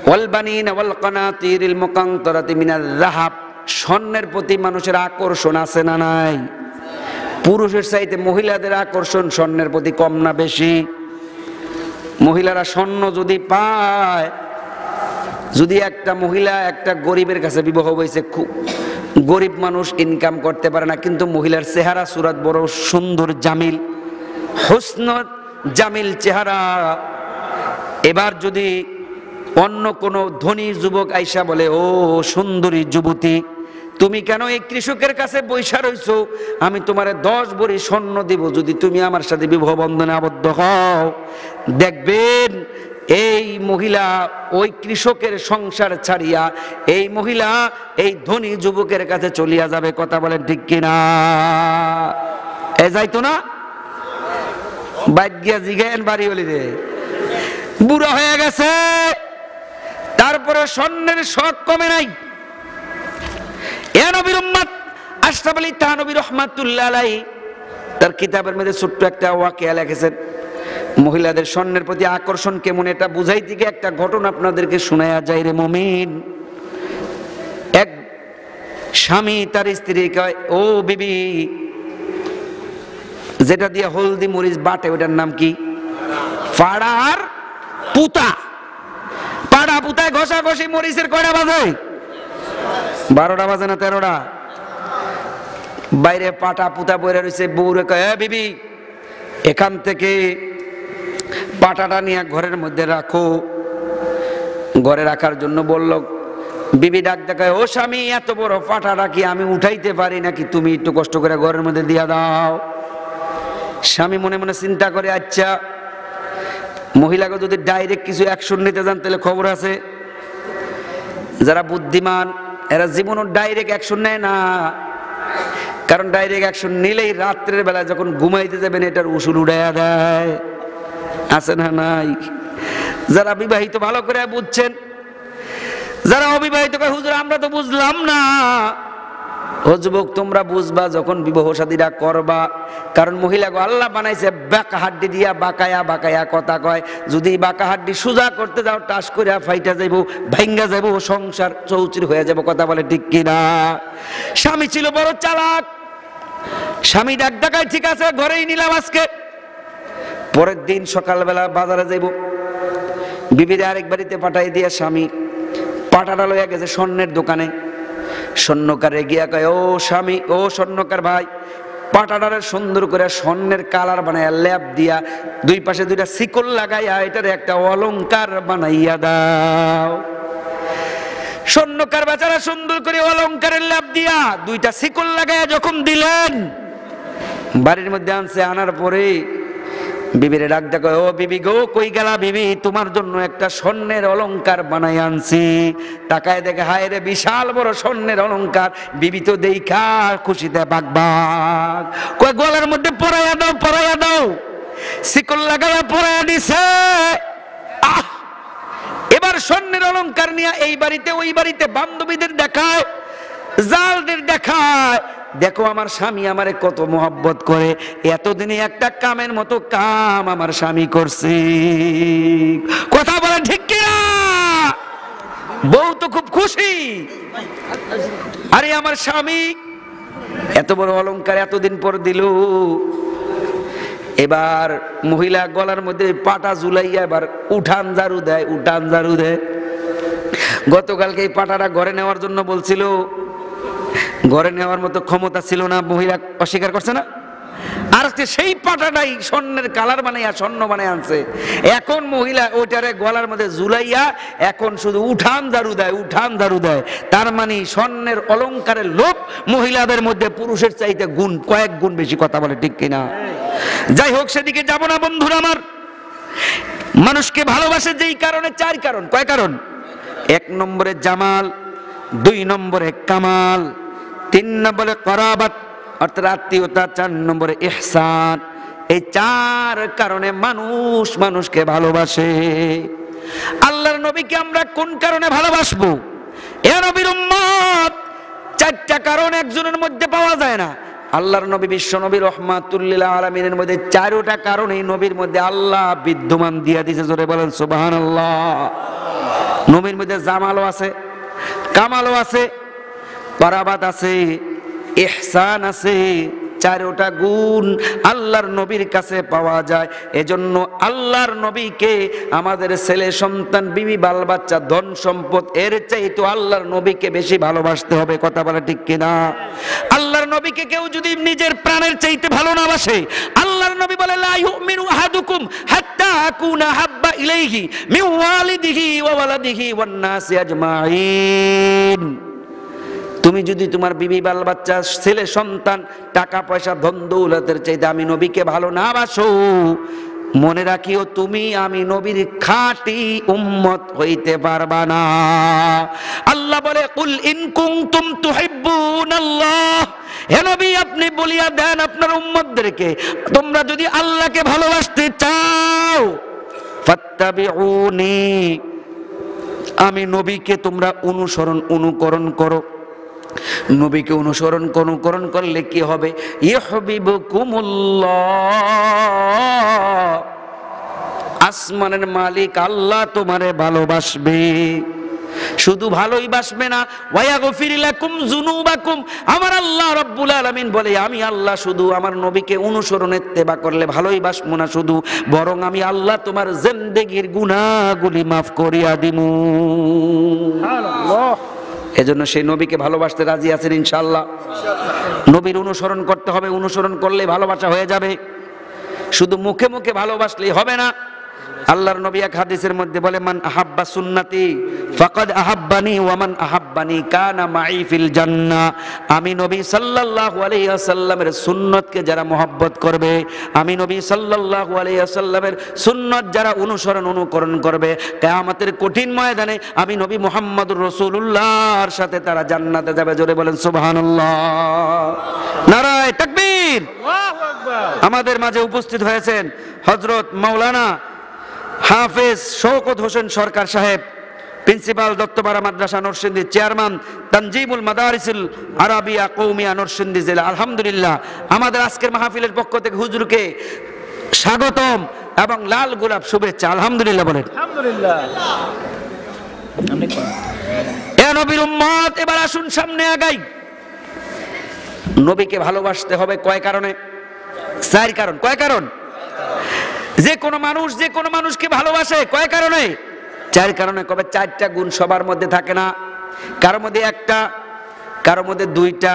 ওয়াল বানিনা ওয়াল কানাতিরিল মুকানতারাতি মিনাল যাহাব। স্বর্ণের প্রতি মানুষের আকর্ষণ আছে না নাই? পুরুষের চাইতে মহিলাদের আকর্ষণ স্বর্ণের প্রতি কম না বেশি? মহিলারা স্বর্ণ যদি পায়, যদি একটা মহিলা একটা গরিবের কাছে বিবাহ হয়েছে, খুব গরিব মানুষ, ইনকাম করতে পারে না, কিন্তু মহিলার চেহারা সুরাত বড় সুন্দর, জামিল, হুসন জামিল চেহারা। এবার যদি অন্য কোনো ধনী যুবক আইসা বলে, ও সুন্দরী যুবতী, তুমি কেন এই কৃষকের কাছে বৈশা রইছো? আমি তোমারে 10 ভরি স্বর্ণ দিব যদি তুমি আমার সাথে বিবাহ বন্ধনে আবদ্ধ হও। দেখবেন এই মহিলা ওই কৃষকের সংসার ছাড়িয়া এই মহিলা এই ধনী যুবকের কাছে চলিয়া যাবে। কথা বলেন ঠিক কিনা? এ যাইতো না? বাইক গিয়া জিগায়েন বাড়ি হলি রে, বুড়া হয়ে গেছে, তারপরে স্বর্ণের শখ কমে নাই। এ নবীর উম্মত আশরাফ আলী থানভী রাহমাতুল্লাহ আলাইহি তার কিতাবের মধ্যে ছোট্ট একটা ওয়াকিয়া লিখেছেন। মহিলাদের স্বর্ণের প্রতি আকর্ষণ কেমন এটা বুঝাইতে গিয়ে একটা ঘটনা আপনাদেরকে শোনায়া যায় রে মুমিন। এক স্বামী তার স্ত্রী কয়, ও বিবি, যেটা দিয়ে হলদি মরিচ বাটে ওটার নাম কি? পাড়ার পুতা। পাড়া পুতায় ঘষা ঘষি মরিচের কয়টা বাজে? 12টা বাজে না 13টা? বাইরে পাটা পুতা বইরে রয়েছে। বউরে কয়, বিবি, এখান থেকে পাটাটা নিয়ে ঘরের মধ্যে রাখো। ঘরে রাখার জন্য বলল। বিবি ডাক দেখায়, ও স্বামী, এত বড় পাটাটা কি আমি উঠাইতে পারি নাকি? তুমি একটু কষ্ট করে ঘরের মধ্যে দিয়া দাও। স্বামী মনে মনে চিন্তা করে, আচ্ছা মহিলাকে যদি ডাইরেক্ট কিছু অ্যাকশন নিতে যান তাহলে খবর আছে। যারা বুদ্ধিমান এরা জীবনও ডাইরেক্ট অ্যাকশন নেয় না, কারণ ডাইরেক্ট অ্যাকশন নিলেই রাত্রের বেলা যখন ঘুমাইতে যাবেন এটার উসুল উড়াইয়া দেয়। আছে না নাই? যারা বিবাহিত ভালো করে বুঝছেন, যারা অবিবাহিত কয় হুজুর আমরা তো বুঝলাম না। ও যুবক, তোমরা বুঝবা যখন বিবাহ শাদীরা করবা। কারণ মহিলাকে আল্লাহ বানাইছে বাঁকা হাড্ডি দিয়া, বাঁকায়া বাঁকায়া কথা কয়। যদি বাঁকা হাড্ডি সোজা করতে যাও টাস করে ফাইটা যাইব, ভাঙ্গা যাইব, সংসার চৌচির হয়ে যাব। কথা বলে ঠিক কিনা? স্বামী ছিল বড় চালাক। স্বামী ডাক ডাকায়, ঠিক আছে ঘরেই নিলাম আজকে। পরের দিন সকালবেলা বাজারে যাইব, বিবিরে আরেক বাড়িতে পাঠাই দিয়া স্বামী পাটাটা লইয়া গেছে স্বর্ণের দোকানে। স্বর্ণকারে গিয়া কয়, ও স্বামী, ও স্বর্ণকার ভাই, পাটাটারে সুন্দর করে স্বর্ণের কালার বানাইয়া লেপ দিয়া দুই পাশে দুইটা শিকল লাগাইয়া এটার একটা অলংকার বানাইয়া দাও। স্বর্ণকার বেচারা সুন্দর করে অলংকারের লেপ দিয়া দুইটা শিকল লাগাইয়া যখন দিলেন, বাড়ির মধ্যে আনছে। আনার পরে বিবিরে ডাক দেখো, ও বিবি গো, কই গেলা বিবি? তোমার জন্য একটা স্বর্ণের অলংকার বানাই আনছি। তাকায় দেখে, হায় রে, বিশাল বড় স্বর্ণের অলংকার। বিবি তো দেখা খুশিতে বাগবাগ। কয় গলার মধ্যে পরাইয়া দাও, পরাইয়া দাও। শিকল লাগাইয়া পরাইয়া দিছে। এবার স্বর্ণের অলংকার নিয়ে এই বাড়িতে ওই বাড়িতে বান্ধবীদের দেখায়, জালদের দেখায়, দেখো আমার স্বামী আমারে কত মোহব্বত করে। এতদিনে একটা কামের মতো কাম আমার স্বামী করছে। কথা বলে ঠিক কিনা? বউ তো খুব খুশি, আরে আমার স্বামী এত বড় অলংকার এতদিন পর দিল। এবার মহিলা গলার মধ্যে পাটা ঝুলাইয়া এবার উঠান ঝাড়ু দেয়, উঠান ঝাড়ু দেয়। গতকালকে এই পাটাটা ঘরে নেওয়ার জন্য বলছিল, ঘরে নেওয়ার মতো ক্ষমতা ছিল না, মহিলা অস্বীকার করছে না। আর সেই পাটাটাই স্বর্ণের কালার বানাইয়া স্বর্ণ বানাই আনছে। এখন মহিলা ওইটারে গলার মধ্যে ঝুলাইয়া এখন শুধু উঠান ঝাড়ু দেয়, উঠান ঝাড়ু দেয়। তার মানে স্বর্ণের অলংকারের লোভ মহিলাদের মধ্যে পুরুষের চাইতে গুণ, কয়েক গুণ বেশি। কথা বলে ঠিক কিনা? যাই হোক, সেদিকে যাব না বন্ধুরা আমার। মানুষকে ভালোবাসে যেই কারণে, 4 কারণ। কয় কারণ? 1 নম্বরে জামাল, 2 নম্বরে কামাল, 3 নম্বরে করাবাত অর্থাৎ আত্মীয়তা, 4 নম্বরে ইহসান। এই 4 কারণে মানুষ মানুষকে ভালোবাসে। আল্লাহর নবীকে আমরা কোন কারণে ভালোবাসবো? এ নবীর উম্মত, 4টা কারণ একজনের মধ্যে পাওয়া যায় না। আল্লাহর নবী বিশ্ব নবী রাহমাতুল লিল আলামিনের মধ্যে 4টা কারণ এই নবীর মধ্যে আল্লাহ বিদ্যমান দিয়া দিয়েছে। জোরে বলেন সুবহানাল্লাহ। নবীর মধ্যে জামালও আছে, কামালও আছে, করাবাত আছে, ইহসান আছে। 4টা গুণ আল্লাহর নবীর কাছে পাওয়া যায়। এজন্য আল্লাহর নবীকে আমাদের ছেলে সন্তান, বিবি, বাল বাচ্চা, ধন সম্পদ এর চাইতে আল্লাহর নবীকে বেশি ভালোবাসতে হবে। কথা বলা ঠিক কিনা? আল্লাহর নবীকে কেউ যদি নিজের প্রাণের চাইতে ভালো না বাসে, আল্লাহর নবী বলে, লা ইউমিনু আহাদুকুম হাত্তা আকুনা হাব্বা ইলাইহি মিন ওয়ালিদিহি ওয়া ওয়ালাদিহি ওয়ান নাসি আজমাইন। তুমি যদি তোমার বিবি বাল বাচ্চা ছেলে সন্তান টাকা পয়সা ধন দৌলতের চাইতে আমি নবীকে ভালো না বাসো, মনে রাখিও তুমি আমি নবীর খাঁটি উম্মত হইতে পারবা না। আল্লাহ বলে কুল ইন কুনতুম তুহিব্বুনাল্লাহ, হে নবী আপনি বলিয়া দেন আপনার উম্মতদেরকে, তোমরা যদি আল্লাহকে ভালোবাসতে চাও ফাত্তাবিউনি, আমি নবীকে তোমরা অনুকরণ করো। নবীকে অনুসরণ করলে কি হবে? ইউহিব্বুকুমুল্লাহ, আসমানের মালিক আল্লাহ তোমারে ভালোবাসবে। শুধু ভালোই বাসবে না, ওয়ায়াগফির লাকুম যুনুবাকুম, আমার আল্লাহ রাব্বুল আলামিন বলে আমি আল্লাহ শুধু আমার নবীকে অনুসরণ ইত্তেবা করলে ভালোই বাসবো না শুধু, বরং আমি আল্লাহ তোমার জিন্দেগীর গুনাহগুলি মাফ করিয়া দিমু। সুবহানাল্লাহ। এজন্য সেই নবীকে ভালোবাসতে রাজি আছেন ইনশাআল্লাহ? নবীর অনুসরণ করতে হবে, অনুসরণ করলে ভালোবাসা হয়ে যাবে, শুধু মুখে মুখে ভালোবাসলেই হবে না। আল্লাহর নবী এক হাদিসের মধ্যে বলে মান আহাব্বা সুন্নতি ফাকাদ আহাব্বানি ওয়া মান আহাব্বানি কানা মাই ফিল জান্নাহ, আমি নবী সাল্লাল্লাহু আলাইহি ওয়াসাল্লামের সুন্নতকে যারা মহব্বত করবে, আমি নবী সাল্লাল্লাহু আলাইহি ওয়াসাল্লামের সুন্নত যারা অনুকরণ করবে, কিয়ামতের কঠিন ময়দানে আমি নবী মুহাম্মদুর রাসূলুল্লাহর সাথে তারা জান্নাতে যাবে। জোরে বলেন সুবহানাল্লাহ, নারায়ে তাকবীর। আল্লাহু আকবার। আমাদের মাঝে উপস্থিত হয়েছেন হযরত মাওলানা হাফেজ শওকত হোসেন সরকার সাহেব, প্রিন্সিপাল দত্তপাড়া মাদ্রাসা নরসিংদী, চেয়ারম্যান তানজিমুল মাদারিসুল আরাবিয়া কওমিয়া নরসিংদী জেলা। আলহামদুলিল্লাহ, আমাদের আজকের মাহফিলের পক্ষ থেকে হুজুরকে স্বাগতম এবং লাল গোলাপ শুভেচ্ছা। আলহামদুলিল্লাহ বলেন। আলহামদুলিল্লাহ। এ নবীর উম্মত, এবার আসুন সামনে আগাই। নবীকে ভালোবাসতে হবে কয় কারণে? 4 কারণ। কয় কারণ? যে কোনো মানুষকে ভালোবাসে কয় কারণে? 4 কারণে। কবে 4টা গুণ সবার মধ্যে থাকে না, কারোর মধ্যে 1টা, কারোর মধ্যে 2টা,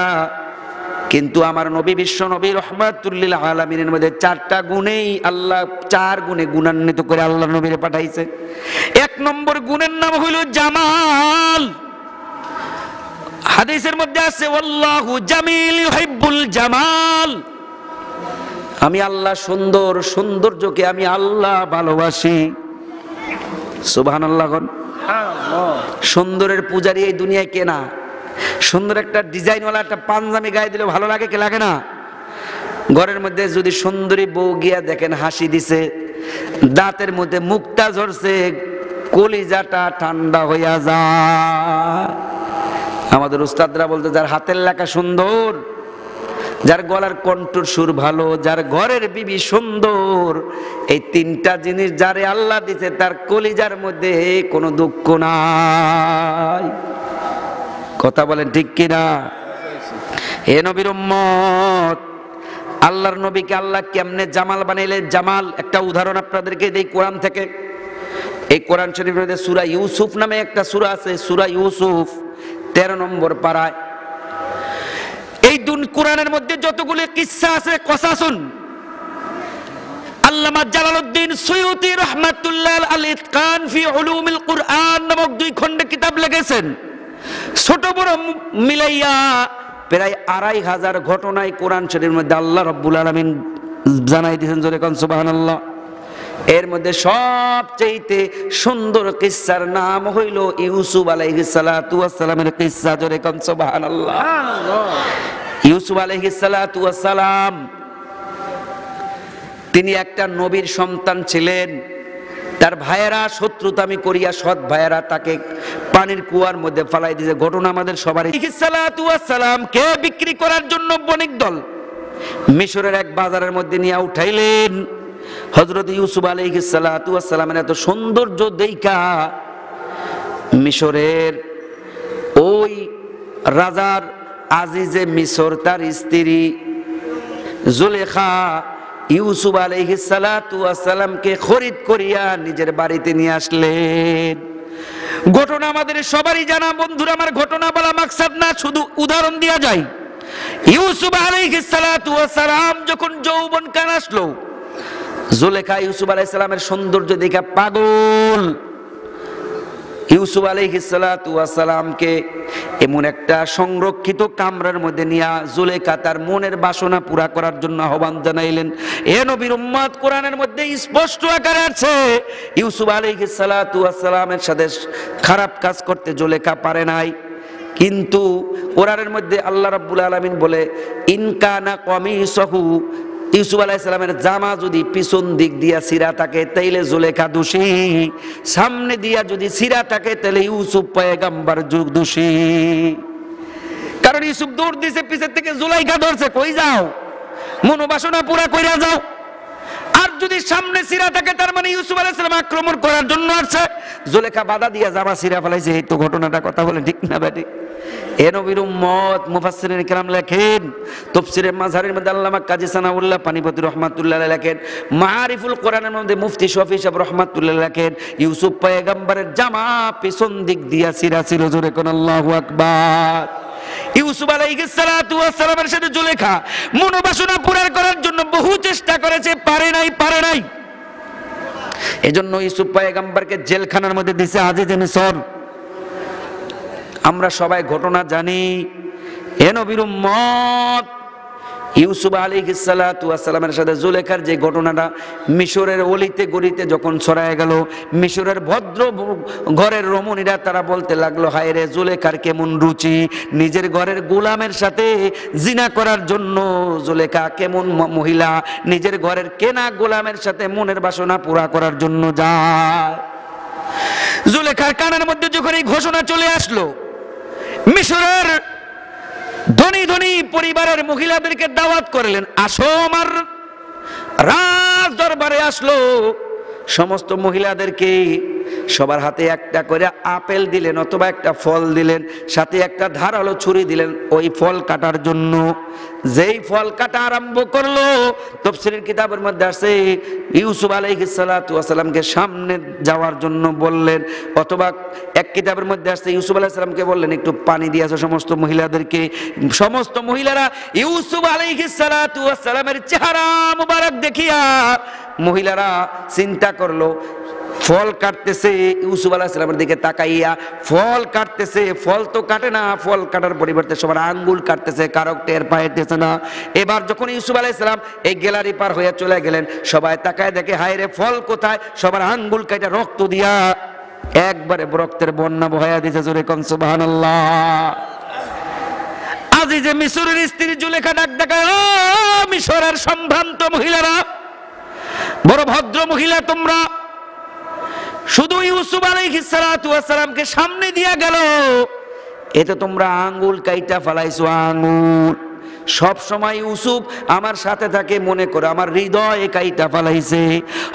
কিন্তু আমার নবী বিশ্ব নবী রহমাতুল লিল আলামিনের মধ্যে 4টা গুণেই আল্লাহ 4 গুণে গুণান্বিত করে আল্লাহ নবীরে পাঠাইছে। 1 নম্বর গুণের নাম হইল জামাল। হাদিসের মধ্যে আছে ওয়াল্লাহু জামিল ইউহিব্বুল জামাল, আমি আল্লাহ সুন্দর, সৌন্দর্যকে আমি আল্লাহ ভালোবাসি। সুবহানাল্লাহ। সুন্দরের পূজারি এই দুনিয়ায় কে না? সুন্দর একটা ডিজাইনওয়ালা একটা পাঞ্জাবি গায়ে দিলে ভালো লাগে, কে লাগে না? ঘরের মধ্যে যদি সুন্দরী বউ গিয়া দেখেন হাসি দিছে, দাঁতের মধ্যে মুক্তা ঝরছে, কলিজাটা ঠান্ডা হইয়া যায়। আমাদের উস্তাদরা বলতে যার হাতের লেখা সুন্দর, যার গলার কণ্ঠর সুর ভালো, যার ঘরের বিবি সুন্দর, এই 3টা জিনিস যারে আল্লাহ দিছে তার কলিজার মধ্যে কোনো দুঃখ নাই। কথা বলেন ঠিক কিনা? হে নবীর উম্মত, আল্লাহর নবীকে আল্লাহ কেমনে জামাল বানাইলেন? জামাল একটা উদাহরণ আপনাদেরকে দেই কোরআন থেকে। এই কোরআন শরীফের মধ্যে সূরা ইউসুফ নামে একটা সূরা আছে, সূরা ইউসুফ 13 নম্বর পারায়। এই কোরআনের মধ্যে যতগুলো কিসসা আছে, কসাসুন, আল্লামা জালালউদ্দিন সুয়ুতী রাহমাতুল্লাহ আল ইতকান ফি উলুমিল কুরআন নামক 2 খণ্ডে কিতাব লিখেছেন। ছোট বড় মিলাইয়া প্রায় 2500 ঘটনায় কোরআন শরীফের মধ্যে আল্লাহ রাব্বুল আলামিন জানাই দিয়েছেন। জোরে কোন সুবহানাল্লাহ। এর মধ্যে সবচেয়ে সুন্দর কিসসার নাম হইল ইউসুফ আলাইহিস সালাতু ওয়াস সালামের কিসসা। জোরে কোন সুবহানাল্লাহ। ইউসুফ আলাইহিস সালাতু ওয়াস সালাম তিনি একটা নবীর সন্তান ছিলেন। তার ভাইয়েরা শত্রুতামি করিয়া সৎ ভাইয়েরা তাকে পানির কুয়ার মধ্যে ফালাই দিয়েছে। ঘটনা আমাদের সবারই। আলাইহিস সালাতু ওয়াস সালাম কে বিক্রি করার জন্য বণিক দল মিশরের এক বাজারের মধ্যে নিয়ে উঠাইলেন। হযরত ইউসুফ আলাইহিস সালাতু ওয়াস সালামের এত সৌন্দর্য দেইখা মিশরের ওই রাজার আজিজে মিশর তার স্ত্রী জুলেখা ইউসুফ আলাইহিস সালাতু ওয়াস সালামকে খরিদ করিয়া নিজের বাড়িতে নিয়ে আসলেন। ঘটনা আমাদের সবারই জানা। বন্ধুরা আমার, ঘটনা বলা মাকসাদ না, শুধু উদাহরণ দেয়া যায়। ইউসুফ আলাইহিস সালাতু ওয়াস সালাম যখন যৌবন কাল আসলো, জুলেখা ইউসুফ আলাইহিস সালামের সৌন্দর্য দেখে পাগল। ইউসুফ আলাইহিস সালাতু ওয়াস সালামকে এমন একটা সংরক্ষিত কামরার মধ্যে নিয়ে জুলেখা তার মনের বাসনা পুরা করার জন্য আহ্বান জানাইলেন। এ নবীর উম্মত, কোরআনের মধ্যে স্পষ্ট আকারে আছে ইউসুফ আলাইহিস সালাতু ওয়াস সালামের সাথে খারাপ কাজ করতে জুলেখা পারে নাই, কিন্তু কোরআনের মধ্যে আল্লাহ রাব্বুল আলামিন বলে ইনকানা কমিসহু, ইউসুফ আলাইহিস সালামের জামা যদি পিছন দিক দিয়া ছিঁড়া থাকে তাইলে জুলেখা দোষী, সামনে দিয়া যদি ছিঁড়া থাকে তাহলে ইউসুফ পয়গম্বর দোষী। কারণ ইউসুফ দৌড় দিছে, পিছের থেকে জুলেখা ধরছে, কই যাও, মনোবাসনা পুরা কইরা যাও। আর যদি সামনে ছিঁড়া থাকে তার মানে ইউসুফ আলাইহিস সালাম আক্রমণ করার জন্য আসছে, জুলেখা বাধা দিয়া জামা ছিঁড়া ফেলাইছে। এই তো ঘটনাটা, কথা বলে ঠিক না বেটি? এ নবীর উম্মত, মুফাসসিরিন কিরাম লেখেন, তাফসীরে মাযহারের মধ্যে আল্লামা কাজী সানাউল্লাহ পানিপতি রাহমাতুল্লাহ আলাইহি লেখেন, মাআরিফুল কোরআনের মধ্যে মুফতি শফি সাহেব রাহমাতুল্লাহ লেখেন, ইউসুফ পয়গম্বরের জামা পিছন দিক দিয়া ছিঁড়া ছিল। জোরে কোন আল্লাহু আকবার। ইউসুফ আলাইহিস সালাতু ওয়াস সালামের সাথে জুলেখা মনোবাসনা পূরণ করার জন্য বহু চেষ্টা করেছে, পারে নাই। এজন্য ইউসুফ পয়গম্বরকে জেলখানার মধ্যে দিয়েছে আজিজে মিসর। আমরা সবাই ঘটনা জানি। এ নবীর উম্মত, ইউসুফ আলাইহিস সালাতু ওয়াস সালামের সাথে জুলেখার যে ঘটনাটা মিশরের অলিতে গলিতে যখন ছড়ায় গেল, মিশরের ভদ্র ঘরের রমণীরা তারা বলতে লাগলো, হায় রে জুলেখার কেমন রুচি, নিজের ঘরের গোলামের সাথে জিনা করার জন্য জুলেখা কেমন মহিলা, নিজের ঘরের কেনা গোলামের সাথে মনের বাসনা পুরা করার জন্য যায়। জুলেখার কানের মধ্যে যখন এই ঘোষণা চলে আসলো, মিশরের ধনী ধনী পরিবারের মহিলাদেরকে দাওয়াত করলেন, আসো আমার রাজ দরবারে। আসলো সমস্ত মহিলাদেরকে, সবার হাতে একটা করে আপেল দিলেন অথবা একটা ফল দিলেন, সাথে একটা ধারালো ছুরি দিলেন ওই ফল কাটার জন্য। যেই ফল কাটা আরম্ভ করলো, তাফসীরের কিতাবের মধ্যে আছে ইউসুফ আলাইহিস সালাতু ওয়াস সালামকে সামনে যাওয়ার জন্য বললেন, অথবা এক কিতাবের মধ্যে আছে ইউসুফ আলাইহিস সালামকে বললেন একটু পানি দিয়ে আসো সমস্ত মহিলাদেরকে। সমস্ত মহিলারা ইউসুফ আলাইহিস সালাতু ওয়াস সালামের চেহারা মুবারক দেখিয়া মহিলারা চিন্তা করলো, ফল কাটতেছে, ইউসুফ আলাইহিস সালামের দিকে তাকাইয়া ফল কাটতেছে, ফল তো কাটে না, ফল কাটার পরিবর্তে সবার আঙ্গুল কাটতেছে, কারো টের পাইতেছে না। এবার যখন ইউসুফ আলাইহিস সালাম এই গ্যালারি পার হয়ে চলে গেলেন, সবাই তাকায় দেখে, হায় রে ফল কোথায়, সবার আঙ্গুল কাটা রক্ত দিয়া একবারে রক্তের বন্যা বহায়া দিয়েছে। জোরে কোন সুবহানাল্লাহ। আজিজে মিশরের স্ত্রী জুলেখা ডাক দেখায়, ও মিশরের সম্ভ্রান্ত মহিলারা, বড় ভদ্র মহিলা তোমরা, শুধু ইউসুফ আলাইহিস সালাতু ওয়াস সালামকে সামনে দিয়া গেল, এতে তোমরা আঙ্গুল কাইটা ফেলাইছো। আঙ্গুল সব সময় ইউসুফ আমার সাথে থাকে মনে করে আমার হৃদয়ে কাইটা ফেলাইছে।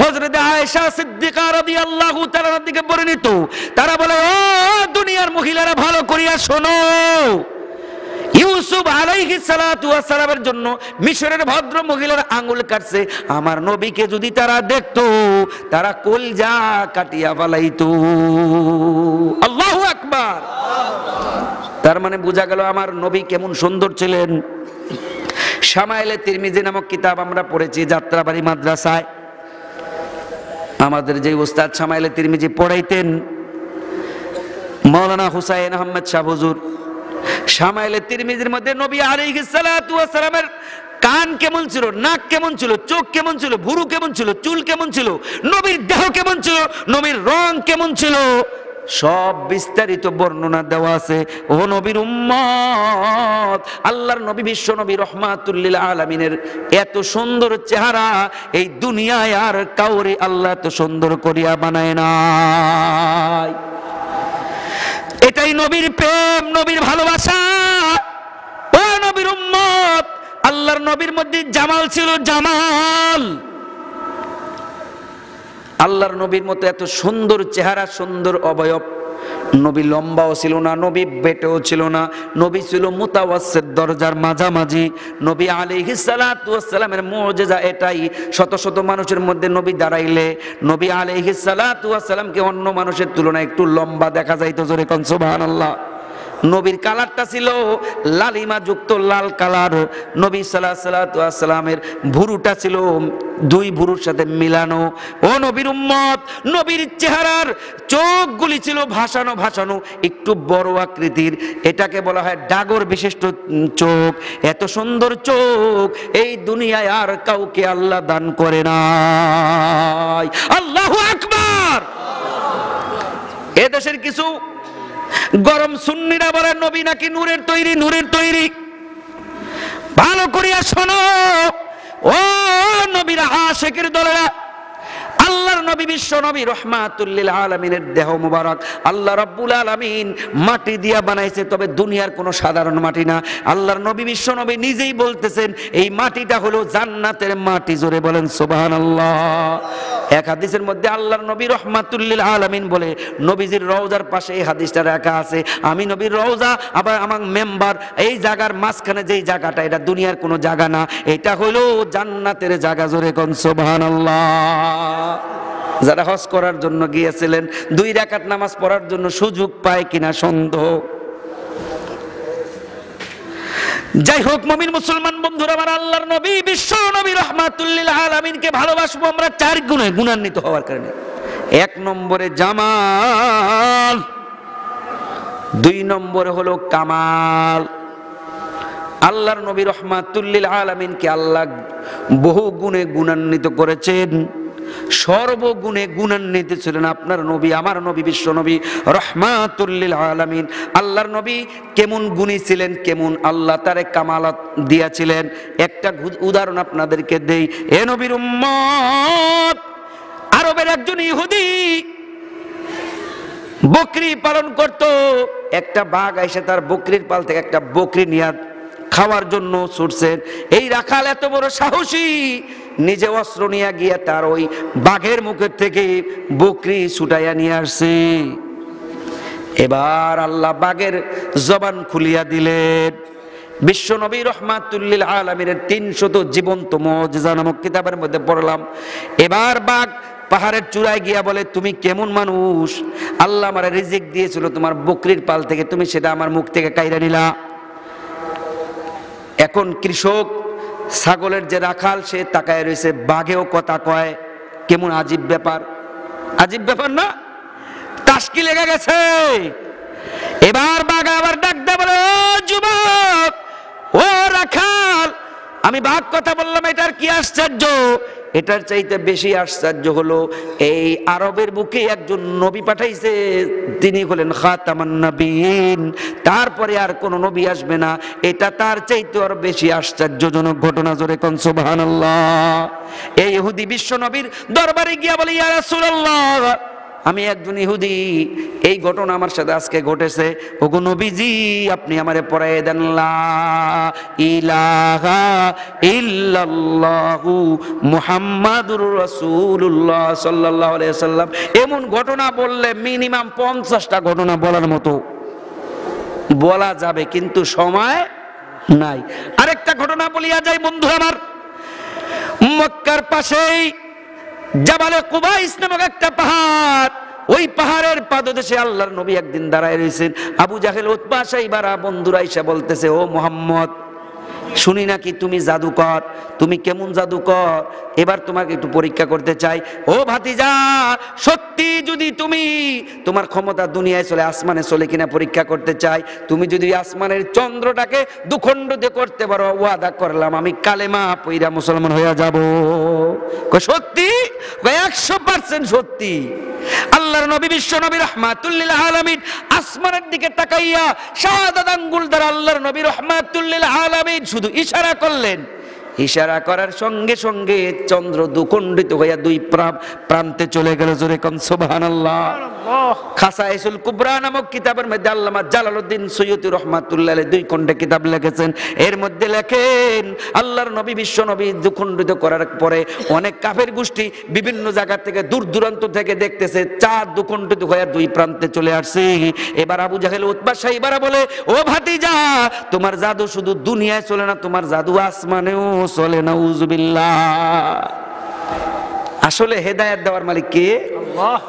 হযরত আয়েশা সিদ্দিকা রাদিয়াল্লাহু তাআলার দিকে বর্ণিত, তারা বলে, ও দুনিয়ার মহিলারা ভালো করিয়া শোনো, ইউসুফ আলাইহিস সালাতু ওয়াস সালামের জন্য মিশরের ভদ্র মহিলারা আঙ্গুল কাটছে, আমার নবীকে যদি তারা দেখতো তারা কলজা কাটিয়া ফেলাইতো। আল্লাহু আকবার। তার মানে বোঝা গেল আমার নবী কেমন সুন্দর ছিলেন। শামাইলে তিরমিজি নামক কিতাব আমরা পড়েছি যাত্রাবাড়ি মাদ্রাসায়। আমাদের যে উস্তাদ শামাইলে তিরমিজি পড়াইতেন মাওলানা হুসাইন আহমেদ শাহ হুজুর, শামাইলে তিরমিজির মধ্যে নবী আলাইহিস সালাতু ওয়াস সালামের কান কেমন ছিল, নাক কেমন ছিল, চোখ কেমন ছিল, ভুরু কেমন ছিল, চুল কেমন ছিল, নবীর দেহ কেমন ছিল, নবীর রং কেমন ছিল, সব বিস্তারিত বর্ণনা দেওয়া আছে। ও নবীর উম্মত, আল্লাহর নবী বিশ্ব নবী রাহমাতুল লিল আলামিনের এত সুন্দর চেহারা এই দুনিয়ায় আর কাউরে আল্লাহ এত সুন্দর করিয়া বানায় নাই। এটাই নবীর প্রেম, নবীর ভালোবাসা। ও নবীর উম্মত, আল্লাহর নবীর মধ্যে জামাল ছিল, জামাল। আল্লাহর নবীর মতো এত সুন্দর চেহারা, সুন্দর অবয়ব। নবী লম্বাও ছিল না, নবী বেটেও ছিল না, নবী ছিল মুতাওয়াসসিত দরজার মাঝামাঝি। নবী আলাইহিস সালাতু ওয়াস সালামের মুজিজা এটাই, শত শত মানুষের মধ্যে নবী দাঁড়াইলে নবী আলাইহিস সালাতু ওয়াস সালামকে অন্য মানুষের তুলনায় একটু লম্বা দেখা যাইতো। জোরে কোন সুবহানাল্লাহ। নবীর কালারটা ছিল লালিমা যুক্ত লাল কালার। নবী সাল্লাল্লাহু আলাইহি ওয়াসাল্লামের ভুরুটা ছিল দুই ভুরুর সাথে মিলানো। ও নবীর উম্মত, নবীর চেহারার চোখগুলি ছিল ভাসানো ভাসানো, একটু বড় আকৃতির। এটাকে বলা হয় ডাগর বিশিষ্ট চোখ। এত সুন্দর চোখ এই দুনিয়ায় আর কাউকে আল্লাহ দান করে নাই। আল্লাহু আকবার। এদেশের কিছু গরম সুন্নিরা বলে নবী নাকি নূরের তৈরি, নূরের তৈরি। ভালো করিয়া শোনো ও নবীর আশিকের দলেরা, আল্লাহর নবী বিশ্ব নবী রহমাতুল লিল আলামিনের দেহ মুবারক আল্লাহ রাব্বুল আলামিন মাটি দিয়া বানাইছে, তবে দুনিয়ার কোনো সাধারণ মাটি না। আল্লাহর নবী বিশ্ব নবী নিজেই বলতেছেন এই মাটিটা হলো জান্নাতের মাটি। জোরে বলেন সুবহানাল্লাহ। এক হাদিসের মধ্যে আল্লাহর নবী রহমাতুল লিল আলামিন বলে, নবীজির রওজার পাশে এই হাদিসটা রাখা আছে, আমি নবীর রওজা আবার আমার মেম্বার, এই জায়গার মাঝখানে যেই জায়গাটা, এটা দুনিয়ার কোনো জায়গা না, এটা হলো জান্নাতের জায়গা। জোরে কোন সুবহানাল্লাহ। যারা হজ করার জন্য গিয়েছিলেন 2 রাকাত নামাজ পড়ার জন্য সুযোগ পায় কিনা সন্দেহ। যাই হোক মুমিন মুসলমান বন্ধুরা আমার, আল্লাহর নবী বিশ্ব নবী রাহমাতুল লিল আলামিনকে ভালোবাসবো আমরা 4 গুণে গুণান্বিত হওয়ার কারণে। 1 নম্বরে জামাল, 2 নম্বরে হলো কামাল। আল্লাহর নবী রাহমাতুল লিল আলামিনকে আল্লাহ বহু গুণে গুণান্বিত করেছেন, সর্বগুণে গুণান্বিত ছিলেন আপনার নবী, আমার নবী বিশ্ব নবী রাহমাতুল লিল আলামিন। আল্লাহর নবী কেমন গুণী ছিলেন, কেমন আল্লাহ তারে কামালত দিয়েছিলেন, একটা উদাহরণ আপনাদেরকে দেই। এ নবীর উম্মত, আরবের একজন ইহুদি বকরি পালন করত। একটা বাঘ এসে তার বকরির পাল থেকে একটা বকরি নিয়ে খাওয়ার জন্য ছুটছেন। এই রাখাল এত বড় সাহসী, নিজে অস্ত্র নিয়ে গিয়ে তার ওই বাঘের মুখের থেকে বকরি ছুটাইয়া নিয়ে আসছে। এবার আল্লাহ বাঘের জবান খুলিয়া দিলেন। বিশ্ব নবী রাহমাতুল লিল আলামিনের 300 জীবন্ত মুজিজা নামক কিতাবের মধ্যে পড়লাম। এবার বাঘ পাহাড়ের চূড়ায় গিয়া বলে, তুমি কেমন মানুষ, আল্লাহ আমার রিজিক দিয়েছিল তোমার বকরির পাল থেকে, তুমি সেটা আমার মুখ থেকে কাইরা নিলা। এখন কৃষক ছাগলের যে রাখাল সে তাকায় রয়েছে, বাঘেও কথা কয়, কেমন আজীব ব্যাপার, আজীব ব্যাপার না? তাসকি লেগে গেছে। এবার বাঘ আবার ডাক দেয় বলে, ও যুবক, ও রাখাল, আমি বাঘ কথা বললাম, এটার কি আশ্চর্য? এটার চাইতে বেশি আশ্চর্য হলো এই আরবের বুকে একজন নবী পাঠাইছে, তিনি হলেন খাতামান নবীন, তারপরে আর কোন নবী আসবে না। এটা তার চাইতে আর বেশি আশ্চর্যজনক ঘটনা। জোরে কোন সুবহানাল্লাহ। এই ইহুদি বিশ্ব নবীর দরবারে গিয়া বলে, ইয়া রাসূলুল্লাহ, আমি একজন ইহুদি, এই ঘটনা আমার সাথে আজকে ঘটেছে। ওগো নবীজি, আপনি আমারে পড়ায় দেন লা ইলাহা ইল্লাল্লাহু মুহাম্মাদুর রাসূলুল্লাহ সাল্লাল্লাহু আলাইহি ওয়াসাল্লাম। এমন ঘটনা বললে মিনিমাম 50টা ঘটনা বলার মতো বলা যাবে, কিন্তু সময় নাই। আরেকটা ঘটনা বলিয়া যাই বন্ধু আমার। মক্কার পাশেই জাবালে কুবাইস নামক একটা পাহাড়, ওই পাহাড়ের পাদদেশে আল্লাহর নবী একদিন দাঁড়ায় রয়েছেন। আবু জাহেল, উতবা, সাইবারা বন্ধুরা এসে বলতেছে, ও মুহাম্মদ, শুনি নাকি তুমি জাদুকর, তুমি কেমন জাদুকর, এবার তোমাকে একটু পরীক্ষা করতে চাই। ও ভাতিজা, সত্যি যদি তুমি তোমার ক্ষমতা দুনিয়ায় চলে, আসমানে চলে কিনা পরীক্ষা করতে চাই। তুমি যদি আসমানের চন্দ্রটাকে দুখণ্ড দিয়ে করতে পারো, ওয়াদা করলাম আমি কালেমা পইরা মুসলমান হয়ে যাব। সত্যি? 100% সত্যি। আল্লাহর নবী বিশ্ব নবী রাহমাতুল লিল আলামিন আসমানের দিকে তাকাইয়া শাহাদাত আঙ্গুল দ্বারা আল্লাহর নবী রাহমাতুল লিল আলামিন শুধু ইশারা করলেন। ইশারা করার সঙ্গে সঙ্গে চন্দ্র দুখণ্ডিত হইয়া 2 প্রান্তে চলে গেল। জোরে কোন সুবহানাল্লাহ। খাসাইসুল কুবরা নামক কিতাবের মধ্যে আল্লামা জালালউদ্দিন সৈয়দী রাহমাতুল্লাহ আলাইহি 2 খণ্ডে কিতাব লিখেছেন। এর মধ্যে লেখেন, আল্লাহর নবী বিশ্ব নবী দুখণ্ডিত করার পরে অনেক কাফের গোষ্ঠী বিভিন্ন জায়গা থেকে দূর দূরান্ত থেকে দেখতেছে চাঁদ দুখণ্ডিত হয়ে 2 প্রান্তে চলে আসছে। এবার আবু জাহেল, উতবা, সাইবারা বলে, ও ভাতিজা, তোমার জাদু শুধু দুনিয়ায় চলে না, তোমার জাদু আসমানেও চলে। নাউযুবিল্লাহ। আসলে হেদায়েত দেওয়ার মালিক কে? আল্লাহ।